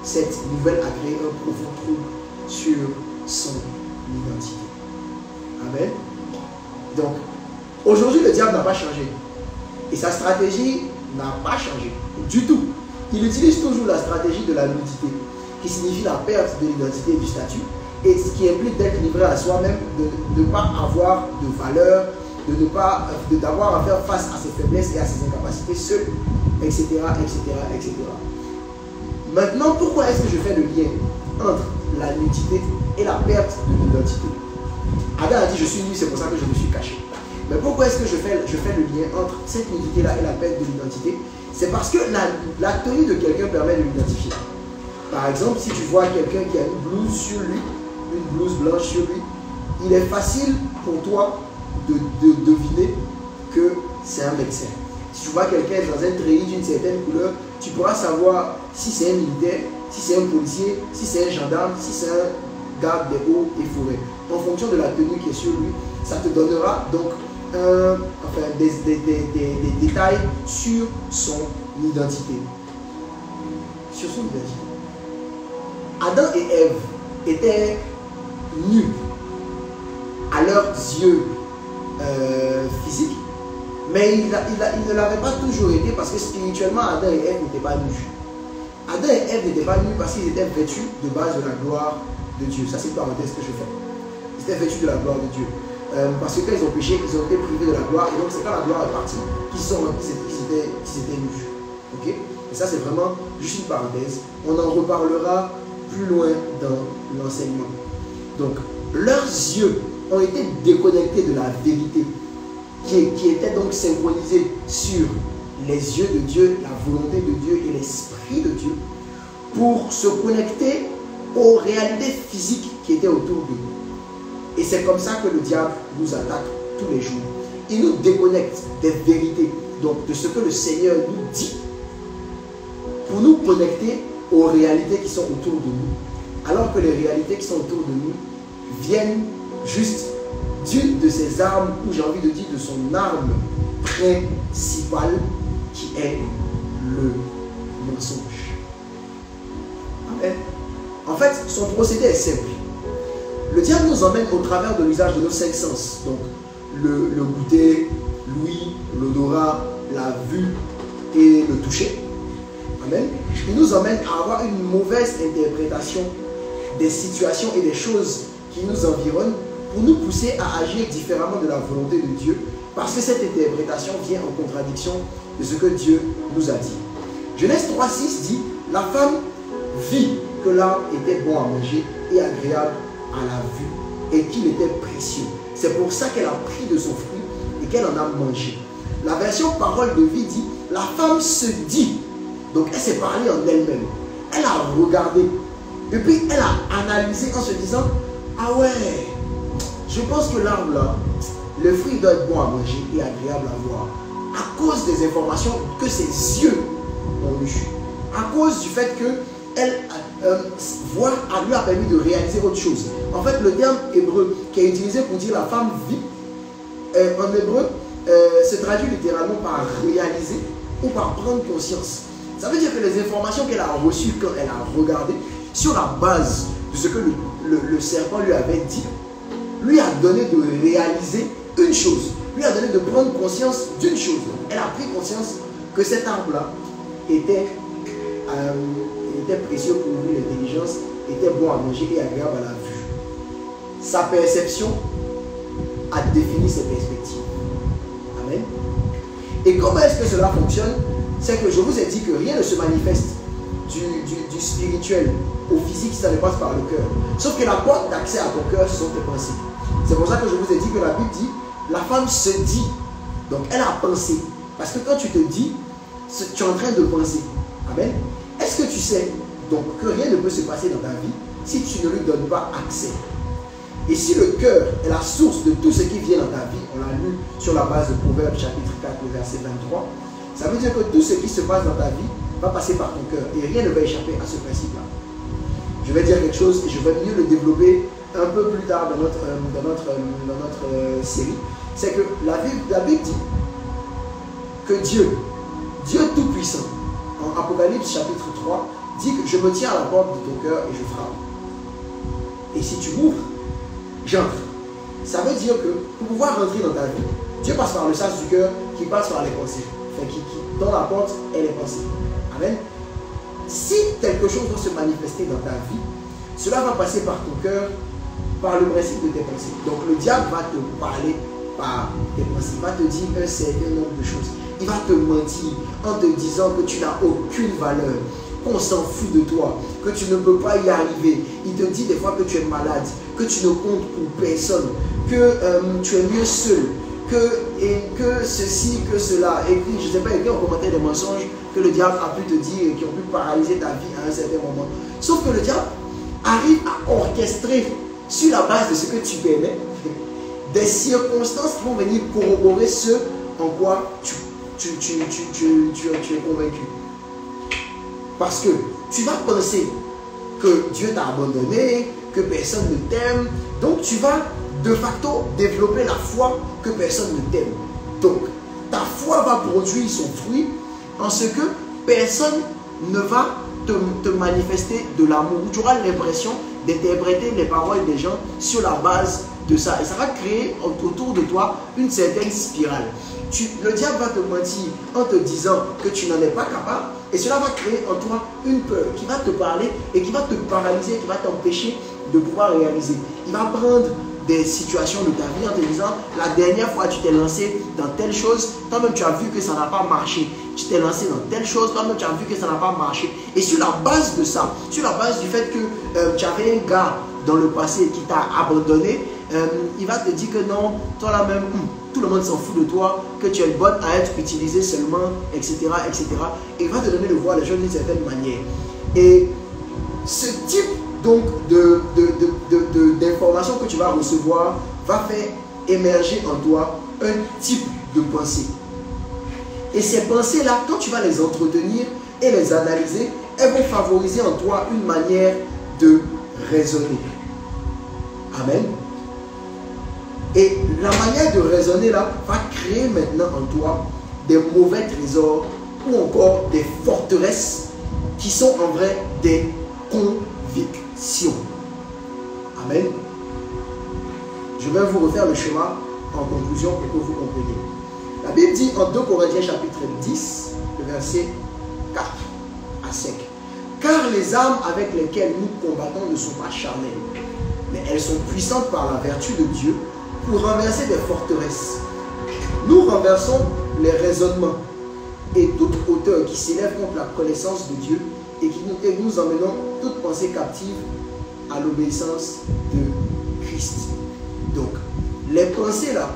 Cette nouvelle a créé un profond trouble sur son identité. Amen. Donc, aujourd'hui, le diable n'a pas changé. Et sa stratégie n'a pas changé du tout. Il utilise toujours la stratégie de la nudité, qui signifie la perte de l'identité et du statut, et ce qui implique d'être livré à soi-même, de ne pas avoir de valeur, d'avoir à faire face à ses faiblesses et à ses incapacités seul, etc., etc., etc. Maintenant, pourquoi est-ce que je fais le lien entre la nudité et la perte de l'identité? Adam a dit, je suis nu, c'est pour ça que je me suis caché. Mais pourquoi est-ce que je fais le lien entre cette nudité-là et la perte de l'identité? C'est parce que la tenue de quelqu'un permet de l'identifier. Par exemple, si tu vois quelqu'un qui a une blouse sur lui, une blouse blanche sur lui, il est facile pour toi de deviner que c'est un médecin. Si tu vois quelqu'un dans un treillis d'une certaine couleur, tu pourras savoir si c'est un militaire, si c'est un policier, si c'est un gendarme, si c'est un garde des eaux et forêts. En fonction de la tenue qui est sur lui, ça te donnera donc des détails sur son identité. Sur son identité. Adam et Ève étaient nus à leurs yeux physiques, mais ils ne l'avaient pas toujours été parce que spirituellement Adam et Ève n'étaient pas nus. Adam et Ève n'étaient pas nus parce qu'ils étaient vêtus de base de la gloire de Dieu. Ça, c'est une parenthèse que je fais. Ils étaient vêtus de la gloire de Dieu. Parce que quand ils ont péché, ils ont été privés de la gloire, et donc c'est quand la gloire est partie qu'ils étaient nus. Ok? Et ça, c'est vraiment juste une parenthèse. On en reparlera plus loin dans l'enseignement. Donc, leurs yeux ont été déconnectés de la vérité qui était donc synchronisée sur les yeux de Dieu, la volonté de Dieu et l'esprit de Dieu pour se connecter aux réalités physiques qui étaient autour de nous. Et c'est comme ça que le diable nous attaque tous les jours. Il nous déconnecte des vérités, donc de ce que le Seigneur nous dit, pour nous connecter aux réalités qui sont autour de nous, alors que les réalités qui sont autour de nous viennent juste d'une de ses armes, ou j'ai envie de dire de son arme principale, qui est le mensonge. Amen. En fait, son procédé est simple. Le diable nous emmène au travers de l'usage de nos 5 sens, donc le goûter, l'ouïe, l'odorat, la vue et le toucher. Amen. Il nous emmène à avoir une mauvaise interprétation des situations et des choses qui nous environnent pour nous pousser à agir différemment de la volonté de Dieu, parce que cette interprétation vient en contradiction de ce que Dieu nous a dit. Genèse 3:6 dit, la femme vit que l'arbre était bon à manger et agréable à la vue et qu'il était précieux. C'est pour ça qu'elle a pris de son fruit et qu'elle en a mangé. La version parole de vie dit, la femme se dit, donc elle s'est parlé en elle-même, elle a regardé et puis elle a analysé en se disant, ah ouais, je pense que l'arbre là, le fruit doit être bon à manger et agréable à voir, à cause des informations que ses yeux ont eues, à cause du fait que voir lui a permis de réaliser autre chose. En fait, le terme hébreu qui est utilisé pour dire la femme vit, en hébreu, se traduit littéralement par réaliser ou par prendre conscience. Ça veut dire que les informations qu'elle a reçues quand elle a regardé, sur la base de ce que le serpent lui avait dit, lui a donné de réaliser une chose, lui a donné de prendre conscience d'une chose. Elle a pris conscience que cet arbre-là était précieux pour lui, l'intelligence, était bon à manger et agréable à la vue. Sa perception a défini ses perspectives. Amen. Et comment est-ce que cela fonctionne? C'est que je vous ai dit que rien ne se manifeste du spirituel au physique si ça ne passe par le cœur. Sauf que la porte d'accès à ton cœur, ce sont tes pensées. C'est pour ça que je vous ai dit que la Bible dit, la femme se dit. Donc elle a pensé. Parce que quand tu te dis, tu es en train de penser. Amen. Est-ce que tu sais donc que rien ne peut se passer dans ta vie si tu ne lui donnes pas accès? Et si le cœur est la source de tout ce qui vient dans ta vie, on l'a lu sur la base de Proverbes chapitre 4, le verset 23, ça veut dire que tout ce qui se passe dans ta vie va passer par ton cœur et rien ne va échapper à ce principe-là. Je vais dire quelque chose et je vais mieux le développer un peu plus tard dans notre série. C'est que la Bible dit que Dieu Tout-Puissant, en Apocalypse chapitre 3, dit que je me tiens à la porte de ton cœur et je frappe. Et si tu m'ouvres, j'entre. Ça veut dire que pour pouvoir rentrer dans ta vie, Dieu passe par le sens du cœur qui passe par les pensées. Enfin, dans la porte et les pensées. Amen. Si quelque chose doit se manifester dans ta vie, cela va passer par ton cœur, par le principe de tes pensées. Donc le diable va te parler par tes pensées. Il va te dire un certain nombre de choses. Il va te mentir en te disant que tu n'as aucune valeur, qu'on s'en fout de toi, que tu ne peux pas y arriver. Il te dit des fois que tu es malade, que tu ne comptes pour personne, que tu es mieux seul, que ceci, que cela. Et puis, je ne sais pas, écrit en commentaire des mensonges que le diable a pu te dire et qui ont pu paralyser ta vie à un certain moment. Sauf que le diable arrive à orchestrer sur la base de ce que tu permets des circonstances qui vont venir corroborer ce en quoi tu es convaincu. Parce que tu vas penser que Dieu t'a abandonné, que personne ne t'aime. Donc tu vas de facto développer la foi que personne ne t'aime. Donc ta foi va produire son fruit en ce que personne ne va te manifester de l'amour. Tu auras l'impression d'interpréter les paroles des gens sur la base de ça. Et ça va créer autour de toi une certaine spirale. Le diable va te mentir en te disant que tu n'en es pas capable. Et cela va créer en toi une peur qui va te parler et qui va te paralyser, qui va t'empêcher de pouvoir réaliser. Il va prendre des situations de ta vie en te disant, la dernière fois tu t'es lancé dans telle chose, toi-même tu as vu que ça n'a pas marché. Tu t'es lancé dans telle chose, toi-même tu as vu que ça n'a pas marché. Et sur la base de ça, sur la base du fait que tu avais un gars dans le passé qui t'a abandonné, il va te dire que non, toi là-même, tout le monde s'en fout de toi, que tu es bonne à être utilisée seulement, etc., etc. Et il va te donner de voir les choses d'une certaine manière. Et ce type donc d'informations que tu vas recevoir va faire émerger en toi un type de pensée. Et ces pensées-là, quand tu vas les entretenir et les analyser, elles vont favoriser en toi une manière de raisonner. Amen. Et la manière de raisonner là va créer maintenant en toi des mauvais trésors ou encore des forteresses qui sont en vrai des convictions. Amen. Je vais vous refaire le schéma en conclusion pour que vous compreniez. La Bible dit en 2 Corinthiens chapitre 10, le verset 4 à 5. Car les armes avec lesquelles nous combattons ne sont pas charnelles, mais elles sont puissantes par la vertu de Dieu pour renverser des forteresses. Nous renversons les raisonnements et toute hauteur qui s'élève contre la connaissance de Dieu et nous emmenons toute pensée captive à l'obéissance de Christ. Donc, les pensées là,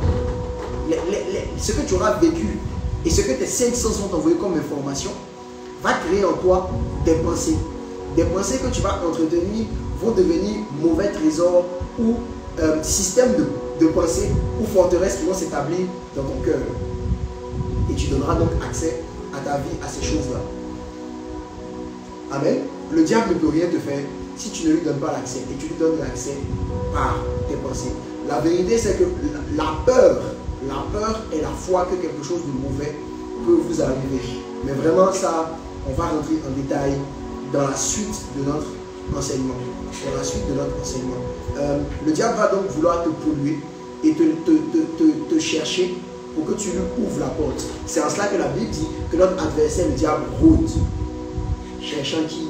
ce que tu auras vécu et ce que tes 5 sens vont t'envoyer comme information va créer en toi des pensées. Des pensées que tu vas entretenir vont devenir mauvais trésors ou systèmes de pensée ou forteresses qui vont s'établir dans ton cœur. Et tu donneras donc accès à ta vie à ces choses-là. Amen. Le diable ne peut rien te faire si tu ne lui donnes pas l'accès. Et tu lui donnes l'accès par tes pensées. La vérité, c'est que la peur est la foi que quelque chose de mauvais peut vous arriver. Mais vraiment, ça, on va rentrer en détail dans la suite de notre enseignement. Dans la suite de notre enseignement. Le diable va donc vouloir te polluer et te chercher pour que tu lui ouvres la porte. C'est en cela que la Bible dit que notre adversaire, le diable, rôde, cherchant qui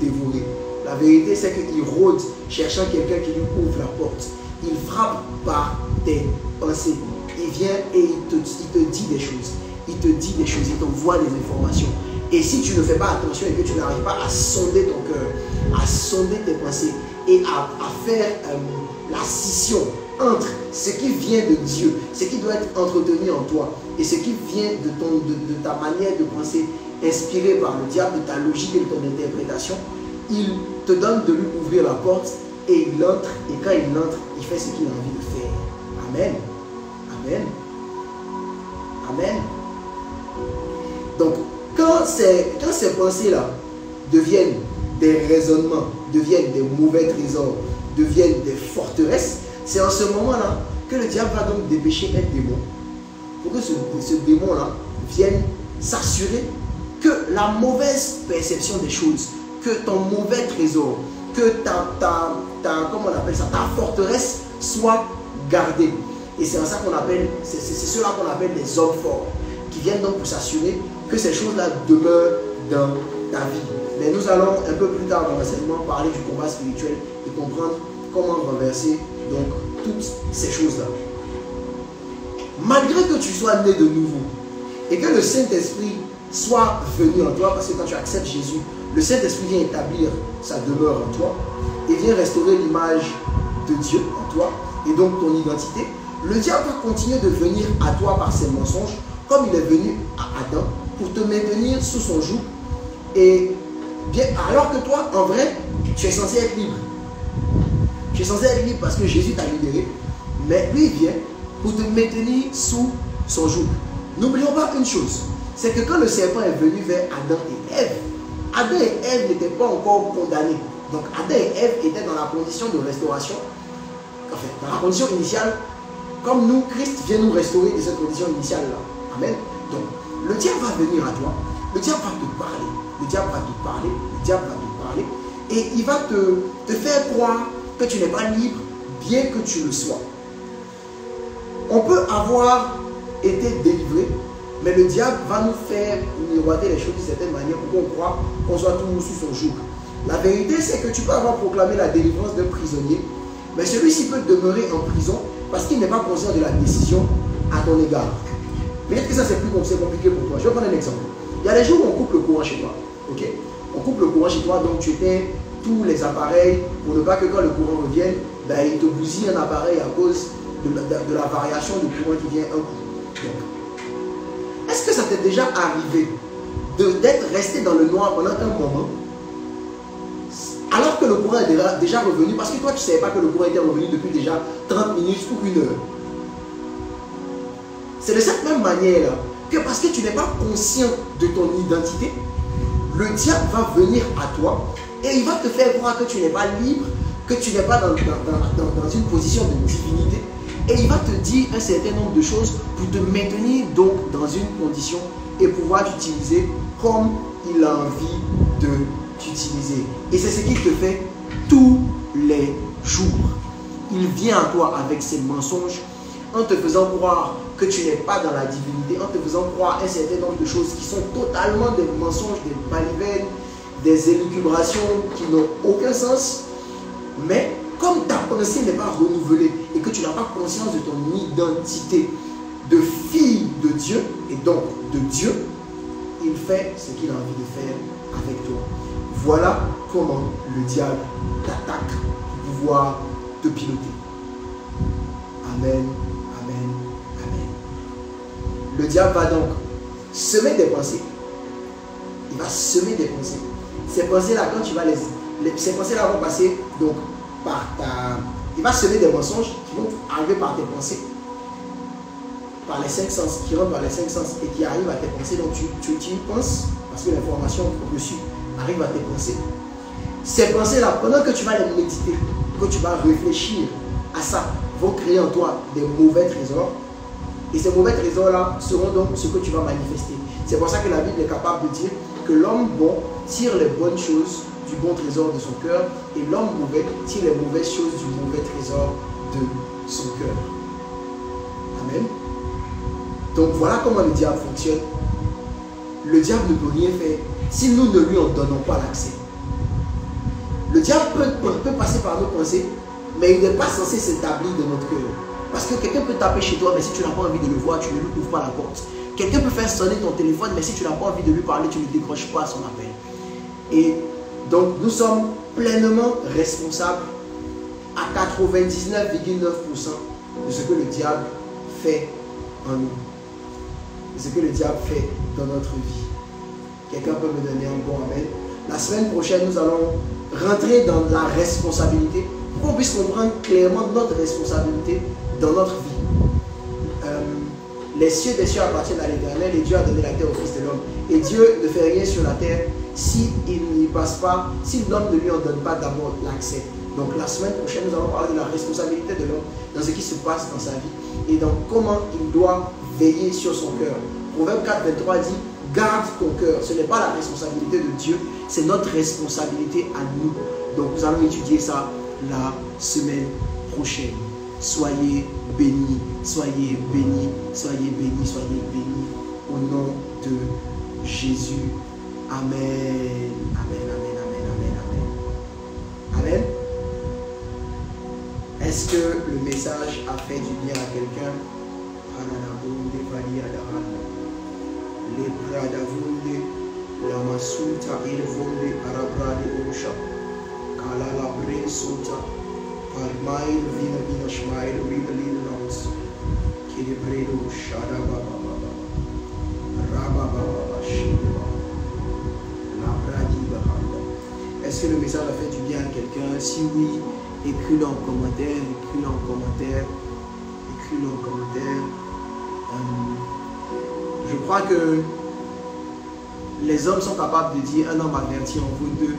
dévorer. La vérité, c'est qu'il rôde, cherchant quelqu'un qui lui ouvre la porte. Il frappe par tes pensées. Il vient et il te dit des choses. Il te dit des choses, il t'envoie des informations. Et si tu ne fais pas attention et que tu n'arrives pas à sonder ton cœur, à sonder tes pensées et à faire la scission entre ce qui vient de Dieu, ce qui doit être entretenu en toi et ce qui vient de ta manière de penser inspirée par le diable, de ta logique et de ton interprétation, il te donne de lui ouvrir la porte et il entre, et quand il entre, il fait ce qu'il a envie de faire. Amen. Amen. Amen. Donc, quand ces pensées-là deviennent des raisonnements, deviennent des mauvais trésors, deviennent des forteresses, c'est en ce moment-là que le diable va donc dépêcher un démon pour que ce démon-là vienne s'assurer que la mauvaise perception des choses, que ton mauvais trésor, que comment on appelle ça, ta forteresse soit gardée. Et c'est ça qu'on appelle, c'est cela qu'on appelle les hommes forts, qui viennent donc pour s'assurer que ces choses-là demeurent dans ta vie. Mais nous allons un peu plus tard dans l'enseignement parler du combat spirituel et comprendre comment renverser donc toutes ces choses-là. Malgré que tu sois né de nouveau et que le Saint-Esprit soit venu en toi, parce que quand tu acceptes Jésus, le Saint-Esprit vient établir sa demeure en toi et vient restaurer l'image de Dieu en toi et donc ton identité. Le diable va continuer de venir à toi par ses mensonges, comme il est venu à Adam, pour te maintenir sous son joug. Et bien, alors que toi, en vrai, tu es censé être libre. Tu es censé être libre parce que Jésus t'a libéré. Mais lui, il vient pour te maintenir sous son joug. N'oublions pas une chose, c'est que quand le serpent est venu vers Adam et Ève n'étaient pas encore condamnés. Donc Adam et Ève étaient dans la condition de restauration, enfin, dans la condition initiale. Comme nous, Christ vient nous restaurer de cette condition initiale-là. Amen. Donc, le diable va venir à toi. Le diable va te parler. Le diable va te parler. Le diable va te parler. Et il va te faire croire que tu n'es pas libre, bien que tu le sois. On peut avoir été délivré, mais le diable va nous faire miroiter les choses d'une certaine manière pour qu'on croit qu'on soit toujours sous son joug. La vérité, c'est que tu peux avoir proclamé la délivrance d'un prisonnier, mais celui-ci peut demeurer en prison parce qu'il n'est pas conscient de la décision à ton égard. Peut-être que ça c'est compliqué pour toi. Je vais prendre un exemple. Il y a des jours où on coupe le courant chez toi. Ok? On coupe le courant chez toi, donc tu éteins tous les appareils pour ne pas que quand le courant revienne, ben, il te bousille un appareil à cause de la variation du courant qui vient un coup. Est-ce que ça t'est déjà arrivé d'être resté dans le noir pendant un moment alors que le courant est déjà revenu, parce que toi tu ne savais pas que le courant était revenu depuis déjà 30 minutes ou 1 heure. C'est de cette même manière que parce que tu n'es pas conscient de ton identité, le diable va venir à toi et il va te faire croire que tu n'es pas libre, que tu n'es pas dans une position de divinité, et il va te dire un certain nombre de choses pour te maintenir donc dans une condition et pouvoir t'utiliser comme il a envie de t'utiliser. Et c'est ce qu'il te fait tous les jours. Il vient à toi avec ses mensonges en te faisant croire que tu n'es pas dans la divinité, en te faisant croire un certain nombre de choses qui sont totalement des mensonges, des balivernes, des élucubrations qui n'ont aucun sens. Mais comme ta pensée n'est pas renouvelée et que tu n'as pas conscience de ton identité de fille de Dieu et donc de Dieu, il fait ce qu'il a envie de faire avec toi. Voilà comment le diable t'attaque pour pouvoir te piloter. Amen, amen, amen. Le diable va donc semer des pensées. Il va semer des pensées. Ces pensées-là, quand tu vas ces pensées-là vont passer donc par ta... Il va semer des mensonges qui vont arriver par tes pensées, par les 5 sens, qui rentrent par les 5 sens et qui arrivent à tes pensées. Donc tu y penses parce que l'information reçue à arrivent à tes pensées. Ces pensées-là, pendant que tu vas les méditer, que tu vas réfléchir à ça, vont créer en toi des mauvais trésors. Et ces mauvais trésors-là seront donc ce que tu vas manifester. C'est pour ça que la Bible est capable de dire que l'homme bon tire les bonnes choses du bon trésor de son cœur et l'homme mauvais tire les mauvaises choses du mauvais trésor de son cœur. Amen. Donc voilà comment le diable fonctionne. Le diable ne peut rien faire si nous ne lui en donnons pas l'accès. Le diable peut passer par nos pensées, mais il n'est pas censé s'établir dans notre cœur. Parce que quelqu'un peut taper chez toi, mais si tu n'as pas envie de le voir, tu ne lui ouvres pas la porte. Quelqu'un peut faire sonner ton téléphone, mais si tu n'as pas envie de lui parler, tu ne décroches pas son appel. Et donc, nous sommes pleinement responsables à 99,9% de ce que le diable fait en nous. De ce que le diable fait dans notre vie. Quelqu'un peut me donner un bon amen. La semaine prochaine, nous allons rentrer dans la responsabilité pour qu'on puisse comprendre clairement notre responsabilité dans notre vie. Les cieux des cieux appartiennent à l'Éternel et Dieu a donné la terre au Fils de l'homme. Et Dieu ne fait rien sur la terre si il n'y passe pas, si l'homme ne lui en donne pas d'abord l'accès. Donc la semaine prochaine, nous allons parler de la responsabilité de l'homme dans ce qui se passe dans sa vie et dans comment il doit veiller sur son cœur. Proverbe 4, 23 dit, garde ton cœur. Ce n'est pas la responsabilité de Dieu, c'est notre responsabilité à nous. Donc nous allons étudier ça la semaine prochaine. Soyez bénis, soyez bénis, soyez bénis, soyez bénis au nom de Jésus. Amen. Amen, amen, amen, amen, amen. Amen. Est-ce que le message a fait du bien à quelqu'un? Est-ce que le message a fait du bien à quelqu'un? Si oui, écris-le en commentaire, écris-le en commentaire, écris-le en commentaire. Je crois que les hommes sont capables de dire un homme averti en vaut deux.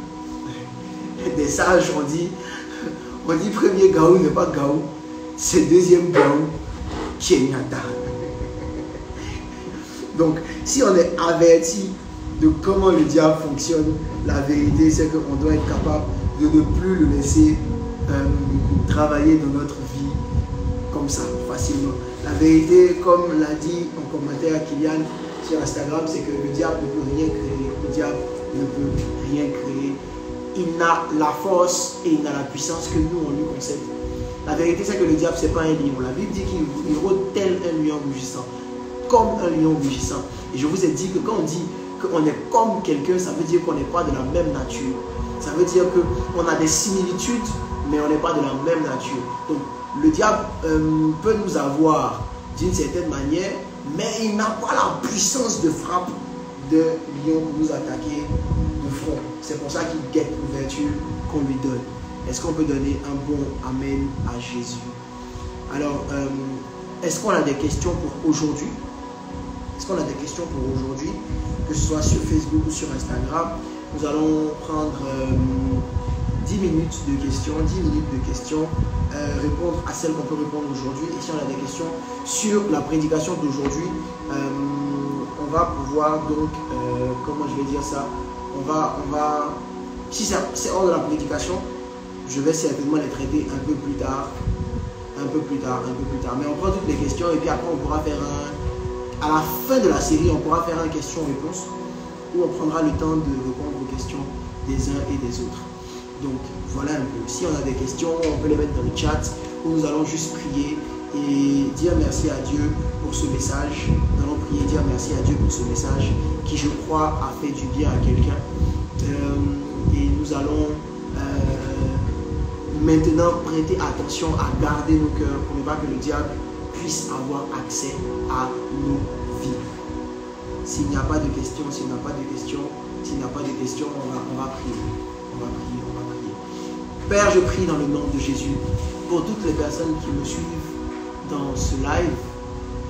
Des sages on dit premier gaou n'est pas gaou, c'est deuxième gaou qui est nata. Donc si on est averti de comment le diable fonctionne, la vérité c'est qu'on doit être capable de ne plus le laisser travailler dans notre vie comme ça, facilement. La vérité, comme l'a dit en commentaire Kylian sur Instagram, c'est que le diable ne peut rien créer. Le diable ne peut rien créer. Il n'a la force et il n'a la puissance que nous, on lui concède. La vérité, c'est que le diable, ce n'est pas un lion. La Bible dit qu'il rôde tel un lion rugissant. Comme un lion rugissant. Et je vous ai dit que quand on dit qu'on est comme quelqu'un, ça veut dire qu'on n'est pas de la même nature. Ça veut dire qu'on a des similitudes, mais on n'est pas de la même nature. Donc, le diable peut nous avoir d'une certaine manière, mais il n'a pas la puissance de frappe de lion pour nous attaquer de front. C'est pour ça qu'il guette l'ouverture qu'on lui donne. Est-ce qu'on peut donner un bon amen à Jésus? Alors, est-ce qu'on a des questions pour aujourd'hui? Est-ce qu'on a des questions pour aujourd'hui? Que ce soit sur Facebook ou sur Instagram, nous allons prendre 10 minutes de questions, répondre à celles qu'on peut répondre aujourd'hui. Et si on a des questions sur la prédication d'aujourd'hui, on va pouvoir donc, comment je vais dire ça, on va, si c'est hors de la prédication, je vais certainement les traiter un peu plus tard. Mais on prend toutes les questions et puis après on pourra faire à la fin de la série, on pourra faire un question-réponse où on prendra le temps de répondre aux questions des uns et des autres. Donc voilà un peu. Si on a des questions, on peut les mettre dans le chat où nous allons juste prier et dire merci à Dieu pour ce message. Nous allons prier et dire merci à Dieu pour ce message qui, je crois, a fait du bien à quelqu'un. Et nous allons maintenant prêter attention à garder nos cœurs pour ne pas que le diable puisse avoir accès à nos vies. S'il n'y a pas de questions, on va prier. Père, je prie dans le nom de Jésus pour toutes les personnes qui me suivent dans ce live,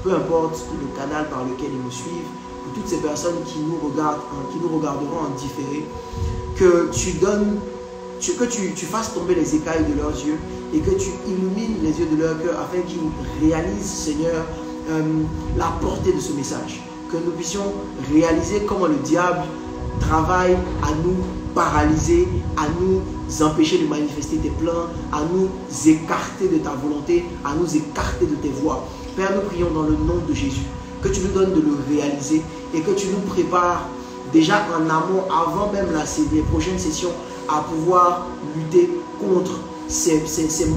peu importe le canal par lequel ils me suivent, pour toutes ces personnes qui nous regarderont en différé, que tu donnes, que tu fasses tomber les écailles de leurs yeux et que tu illumines les yeux de leur cœur afin qu'ils réalisent, Seigneur, la portée de ce message. Que nous puissions réaliser comment le diable travaille à nous paralyser, à nous empêcher de manifester tes plans, à nous écarter de ta volonté, à nous écarter de tes voies. Père, nous prions dans le nom de Jésus, que tu nous donnes de le réaliser et que tu nous prépares déjà en amont, avant même les prochaines sessions, à pouvoir lutter contre ces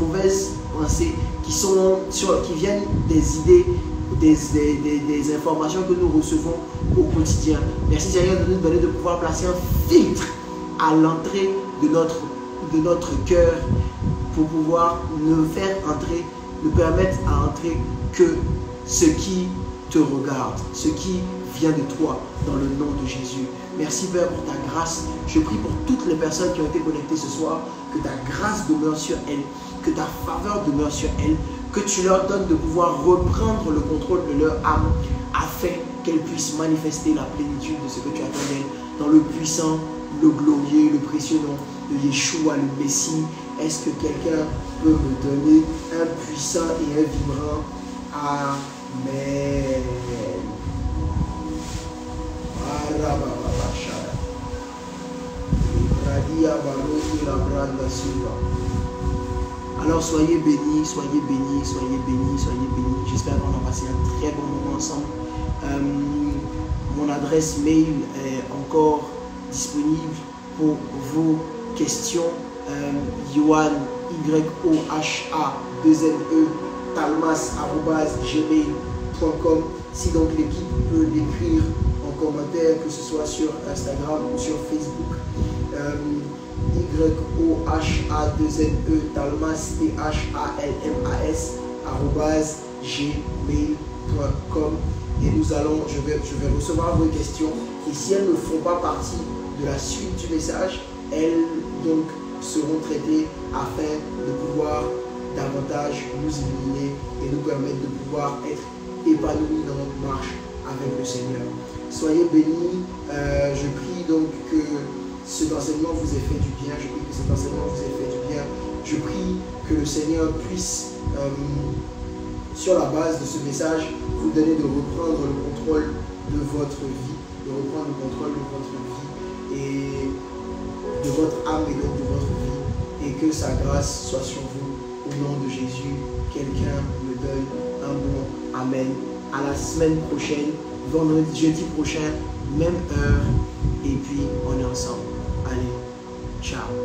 mauvaises pensées qui viennent des idées, des informations que nous recevons au quotidien. Merci Seigneur de nous donner de pouvoir placer un filtre à l'entrée de notre cœur pour pouvoir nous faire entrer, nous permettre à entrer que ce qui te regarde, ce qui vient de toi, dans le nom de Jésus. Merci Père pour ta grâce. Je prie pour toutes les personnes qui ont été connectées ce soir, que ta grâce demeure sur elles, que ta faveur demeure sur elles, que tu leur donnes de pouvoir reprendre le contrôle de leur âme afin qu'elles puissent manifester la plénitude de ce que tu attends d'elles dans le puissant, le glorieux, le précieux nom de Yeshua le Messie. Est-ce que quelqu'un peut me donner un puissant et un vibrant Amen. Alors soyez bénis, soyez bénis, soyez bénis, soyez bénis. J'espère qu'on a passé un très bon moment ensemble. Mon adresse mail est encore disponible pour vos questions. Yohan, YOHA, 2NE, talmas@gmail.com. Si donc l'équipe peut l'écrire en commentaire, que ce soit sur Instagram ou sur Facebook. YOHA 2NE talmas THALMAS @gmail.com. Et nous allons, je vais recevoir vos questions. Et si elles ne font pas partie de la suite du message, elles donc seront traitées afin de pouvoir davantage nous illuminer et nous permettre de pouvoir être épanouis dans notre marche avec le Seigneur. Soyez bénis. Je prie donc que cet enseignement vous ait fait du bien. Je prie que cet enseignement vous ait fait du bien. Je prie que le Seigneur puisse, sur la base de ce message, vous donner de reprendre le contrôle de votre vie, de reprendre le contrôle de votre vie et de votre âme et donc de votre vie, et que sa grâce soit sur vous. Au nom de Jésus, quelqu'un me donne un bon Amen. À la semaine prochaine, jeudi prochain, même heure, et puis on est ensemble. Allez, ciao.